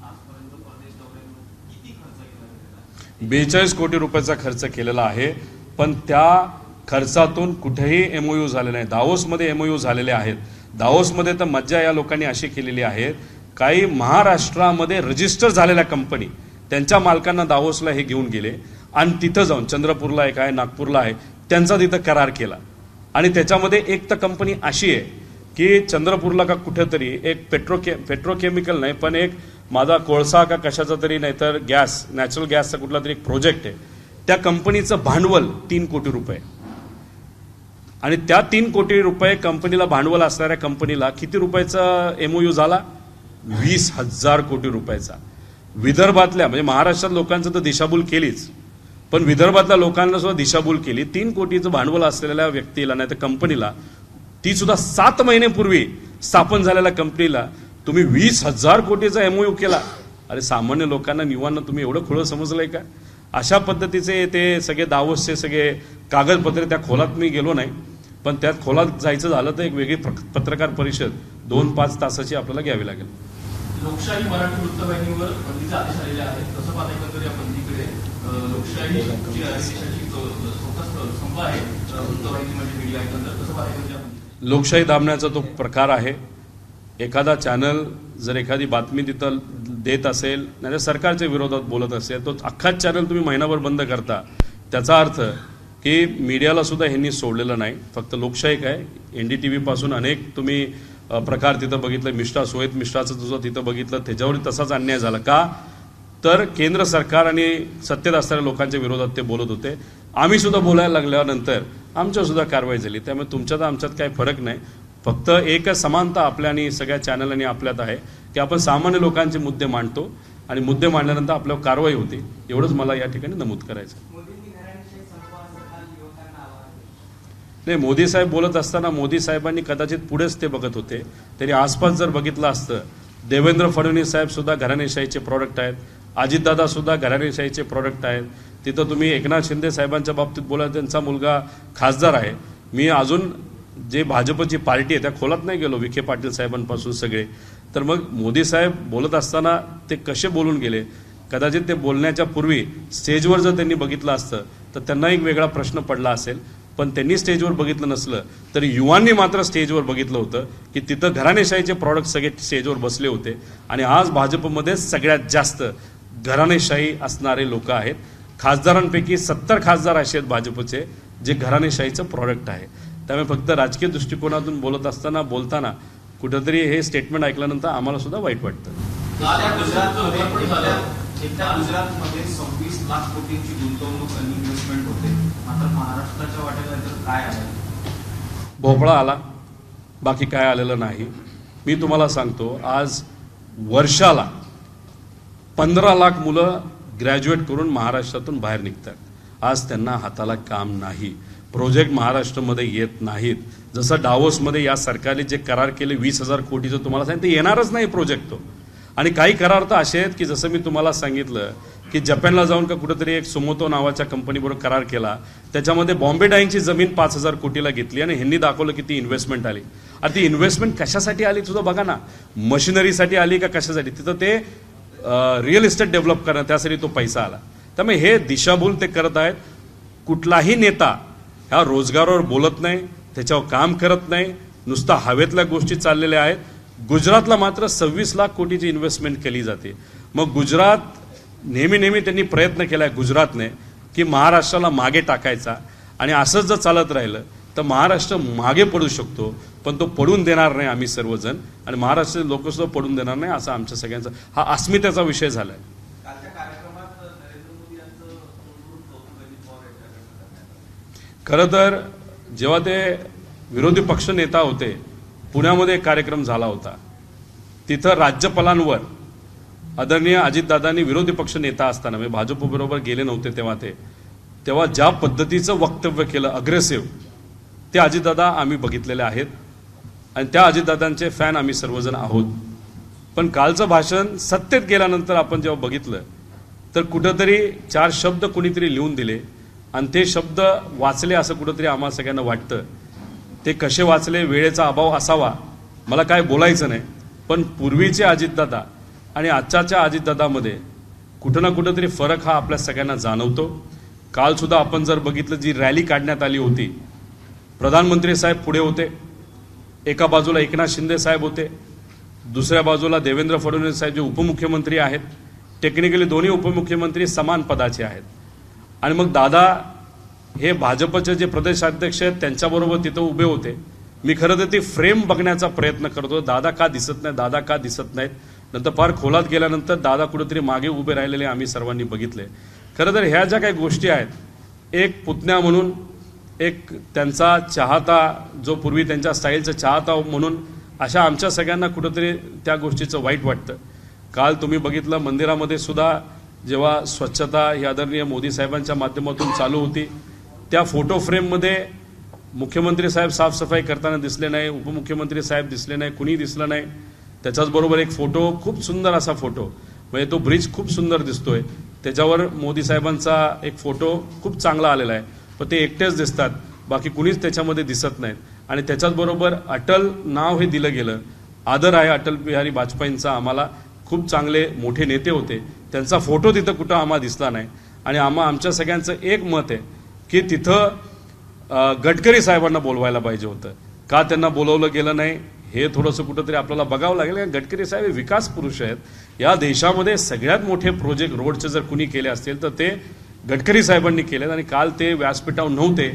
आजपर्यंत परदेश दौऱ्यावर किती खर्च केला गेला? 42 कोटी रुपयाचा खर्च केलेला आहे, पण त्या खर्चातून कुठेही एमओयू झाले नाही. दावोसमध्ये एमओयू झालेले आहेत. दावोसमध्ये तर मज्जा या लोकांनी अशी केलेली आहे, काही महाराष्ट्रामध्ये रजिस्टर झालेल्या कंपनी त्यांच्या मालकांना दावोसला हे घेऊन गेले आणि तिथं जाऊन चंद्रपूरला एक आहे, नागपूरला आहे, त्यांचा तिथं करार केला. आणि त्याच्यामध्ये एक तर कंपनी अशी आहे की चंद्रपूरला का कुठेतरी एक पेट्रोकेमिकल नाही, पण एक माझा कोळसा का कशाचा तरी नाही तर गॅस, नॅचरल गॅसचा कुठला तरी एक प्रोजेक्ट आहे. त्या कंपनीचं भांडवल 3 कोटी रुपये आणि त्या 3 कोटी रुपये कंपनीला भांडवल असणाऱ्या कंपनीला किती रुपयाचा एमओयू झाला? 20,000 कोटी रुपयाचा. विदर्भातल्या म्हणजे महाराष्ट्रात लोकांचं तर दिशाभूल केलीच, पण विदर्भातल्या लोकांना सुद्धा दिशाभूल केली. 3 कोटीचं भांडवल असलेल्या व्यक्तीला नाही तर कंपनीला, ती सुद्धा 7 महिन्यापूर्वी स्थापन झालेल्या कंपनीला तुम्ही 20,000 कोटीचा एमओयू केला. अरे सामान्य लोकांना निवांना तुम्ही एवढं खुळं समजलंय का? अशा पद्धतीचे ते सगळे दावोसचे सगळे कागदपत्रे, त्या खोलात मी गेलो नाही, पण त्यात खोलात जायचं झालं तर एक वेगळी पत्रकार परिषद 2-5 तासाची आपल्याला घ्यावी लागेल. लोकशाही मराठी वृत्तवाहिनीवर बंदीचे आदेश आलेले आहेत. तसं पाहता एकंदर या बंदीकडे लोकशाही जी देशाची स्तंभ आहे वृत्तवाहिनी म्हणजे मीडिया, एकंदर कसं पाहता लोकशाही दाबण्याचा तो प्रकार आहे. एखादा चॅनल जर एखादी बातमी तिथं देत असेल, नाही तर सरकारच्या विरोधात बोलत असेल, तो अख्खाच चॅनल तुम्ही महिनाभर बंद करता. त्याचा अर्थ की मीडियाला सुद्धा ह्यांनी सोडलेलं नाही. फक्त लोकशाही काय, NDTV पासून अनेक तुम्ही प्रकार तिथं बघितलं, मिश्रा सोयत मिश्राचं तुझं तिथं बघितलं, त्याच्यावर तसाच अन्याय झाला. का तर केंद्र सरकार आणि सत्तेत असणाऱ्या लोकांच्या विरोधात ते बोलत होते. आम्ही सुद्धा बोलायला लागल्यानंतर आमच्यावर सुद्धा कारवाई झाली. त्यामुळे तुमच्यात आमच्यात काही फरक नाही. फक्त एकच समानता आपल्या आणि सगळ्या चॅनल आणि आपल्यात आहे की आपण सामान्य लोकांचे मुद्दे मांडतो आणि मुद्दे मांडल्यानंतर आपल्यावर कारवाई होते. एवढंच मला या ठिकाणी नमूद करायचं. नाही, मोदी साहेब बोलत असताना मोदी साहेबांनी कदाचित पुढेच ते बघत होते. तरी आसपास जर बघितलं असतं, देवेंद्र फडणवीस साहेब सुद्धा घराणेशाहीचे प्रॉडक्ट आहेत, अजितदादा सुद्धा घराणेशाहीचे प्रॉडक्ट आहेत. तिथं तुम्ही एकनाथ शिंदे साहेबांच्या बाबतीत बोला, त्यांचा मुलगा खासदार आहे. मी अजून जे भाजपची पार्टी आहे त्या खोलात नाही गेलो, विखे पाटील साहेबांपासून सगळे. तर मग मोदी साहेब बोलत असताना ते कसे बोलून गेले, कदाचित ते बोलण्याच्या पूर्वी स्टेजवर जर त्यांनी बघितलं असतं तर त्यांना एक वेगळा प्रश्न पडला असेल. पण त्यांनी स्टेजवर बघितलं नसलं तरी युवांनी मात्र स्टेजवर बघितलं होतं की तिथं घराणेशाहीचे प्रॉडक्ट सगळे स्टेजवर बसले होते. आणि आज भाजपमध्ये सगळ्यात जास्त घराणेशाही असणारे लोक आहेत. खासदारांपैकी 70 खासदार असे आहेत भाजपचे जे घराणेशाहीचं प्रॉडक्ट आहे. त्यामुळे फक्त राजकीय दृष्टिकोनातून बोलताना कुठंतरी हे स्टेटमेंट ऐकल्यानंतर आम्हाला सुद्धा वाईट वाटतं. गुजरातमध्ये 26 लाख कोटींची गुंतवणूक आणि इन्व्हेस्टमेंट होते, मात्र महाराष्ट्राच्या वाटेत काय आलं? भोपळा आला, बाकी काय आलेलं नाही. मी तुम्हाला सांगतो, आज वर्षाला 15 लाख मुलं ग्रॅज्युएट करून महाराष्ट्रातून बाहेर निघतात. आज त्यांना हाताला काम नाही, प्रोजेक्ट महाराष्ट्रामध्ये येत नाहीत. जसं डावोसमध्ये या सरकारने जे करार केले 20,000 कोटीचं तुम्हाला सांगितलं, ते येणारच नाही प्रोजेक्ट तो. आणि काही करार तर असे आहेत की जसं मी तुम्हाला सांगितलं की जपानला जाऊन का कुठेतरी एक सुमोतो नावाच्या कंपनीबरोबर करार केला, त्याच्यामध्ये बॉम्बे डाईंगची जमीन 5,000 कोटीला घेतली आणि ह्यांनी दाखवलं की ती इन्व्हेस्टमेंट आली. आणि ती इन्व्हेस्टमेंट कशासाठी आली सुद्धा बघा ना, मशिनरीसाठी आली का कशासाठी? तिथं ते रिअल इस्टेट डेव्हलप करणं, त्यासाठी तो पैसा आला. त्यामुळे हे दिशाभूल ते करत आहेत. कुठलाही नेता ह्या रोजगारावर बोलत नाही, त्याच्यावर काम करत नाही, नुसता हवेतल्या गोष्टी चाललेल्या आहेत. गुजरातला मात्र 26 लाख कोटीची इन्व्हेस्टमेंट केली जाते. मग गुजरात नेहमी त्यांनी प्रयत्न केला आहे गुजरातने की महाराष्ट्राला मागे टाकायचा. आणि असंच जर चालत राहिलं तर महाराष्ट्र मागे पडू शकतो, पण तो पडून देणार नाही आम्ही सर्वजण, आणि महाराष्ट्राचे लोक सुद्धा पडून देणार नाही. असं आमच्या सगळ्यांचा हा अस्मितेचा विषय झालाय. खरं तर जेव्हा ते विरोधी पक्ष नेता होते, पुण्यामध्ये एक कार्यक्रम झाला होता. तिथं राज्यपालांवर आदरणीय अजितदादांनी विरोधी पक्ष नेता असताना म्हणजे भाजपबरोबर गेले नव्हते तेव्हा ज्या पद्धतीचं वक्तव्य केलं अग्रेसिव्ह, ते अजितदादा आम्ही बघितलेले आहेत आणि त्या अजितदादांचे फॅन आम्ही सर्वजण आहोत. पण कालचं भाषण सत्तेत गेल्यानंतर आपण जेव्हा बघितलं तर कुठंतरी 4 शब्द कुणीतरी लिहून दिले आणि ते शब्द वाचले असं कुठंतरी आम्हाला सगळ्यांना वाटतं. ते कसे वाचले, वेळेचा अभाव असावा, मला काय बोलायचं नाही. पण पूर्वीचे अजितदादा आणि आजच्या अजितदादामध्ये कुठं ना कुठंतरी फरक हा आपल्या सगळ्यांना जाणवतो. कालसुद्धा आपण जर बघितलं, जी रॅली काढण्यात आली होती, प्रधानमंत्री साहेब पुढे होते, एका बाजूला एकनाथ शिंदे साहेब होते, दुसऱ्या बाजूला देवेंद्र फडणवीस साहेब जे उपमुख्यमंत्री आहेत, टेक्निकली दोन्ही उपमुख्यमंत्री समान पदाचे आहेत. आणि मग दादा हे भाजपचे जे प्रदेशाध्यक्ष आहेत त्यांच्याबरोबर तिथं उभे होते. मी खरं तर ती फ्रेम बघण्याचा प्रयत्न करतो, दादा का दिसत नाही, दादा का दिसत नाहीत. नंतर फार खोलात गेल्यानंतर दादा कुठेतरी मागे उभे राहिलेले आम्ही सर्वांनी बघितले. खरं तर ह्या ज्या काही गोष्टी आहेत, एक पुतण्या म्हणून, एक त्यांचा चाहता, जो पूर्वी त्यांच्या स्टाईलचा चाहता म्हणून, अशा आमच्या सगळ्यांना कुठंतरी त्या गोष्टीचं वाईट वाटतं. काल तुम्ही बघितलं मंदिरामध्ये सुद्धा जेव्हा स्वच्छता ही आदरणीय मोदी साहेबांच्या माध्यमातून चालू होती, त्या फोटो फ्रेममध्ये मुख्यमंत्री साहेब साफसफाई करताना दिसले नाही, उपमुख्यमंत्री साहेब दिसले नाही, कुणी दिसलं नाही. त्याच्याचबरोबर एक फोटो, खूप सुंदर असा फोटो, म्हणजे तो ब्रिज खूप सुंदर दिसतोय, त्याच्यावर मोदी साहेबांचा एक फोटो खूप चांगला आलेला आहे. पण ते एकटेच दिसतात, बाकी कुणीच त्याच्यामध्ये दिसत नाहीत. आणि त्याच्याचबरोबर अटल नाव हे दिलं गेलं. आदर आहे अटल बिहारी वाजपेयींचा, आम्हाला खूप चांगले मोठे नेते होते, त्यांचा फोटो तिथं कुठं आम्हाला दिसला नाही. आणि आमच्या सगळ्यांचं एक मत आहे की तिथं गडकरी साहेबांना बोलवायला पाहिजे होतं. का त्यांना बोलवलं गेलं नाही हे थोडंसं कुठंतरी आपल्याला बघावं लागेल. कारण गडकरी साहेब हे विकास पुरुष आहेत. या देशामध्ये सगळ्यात मोठे प्रोजेक्ट रोडचे जर कुणी केले असतील तर ते गडकरी साहेबांनी केलेत. आणि काल ते व्यासपीठावर नव्हते,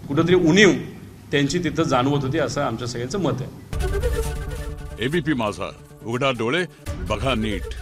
कुठंतरी उणीव त्यांची तिथं जाणवत होती, असं आमच्या सगळ्यांचं मत आहे. एबीपी माझा, उघडा डोळे बघा नीट.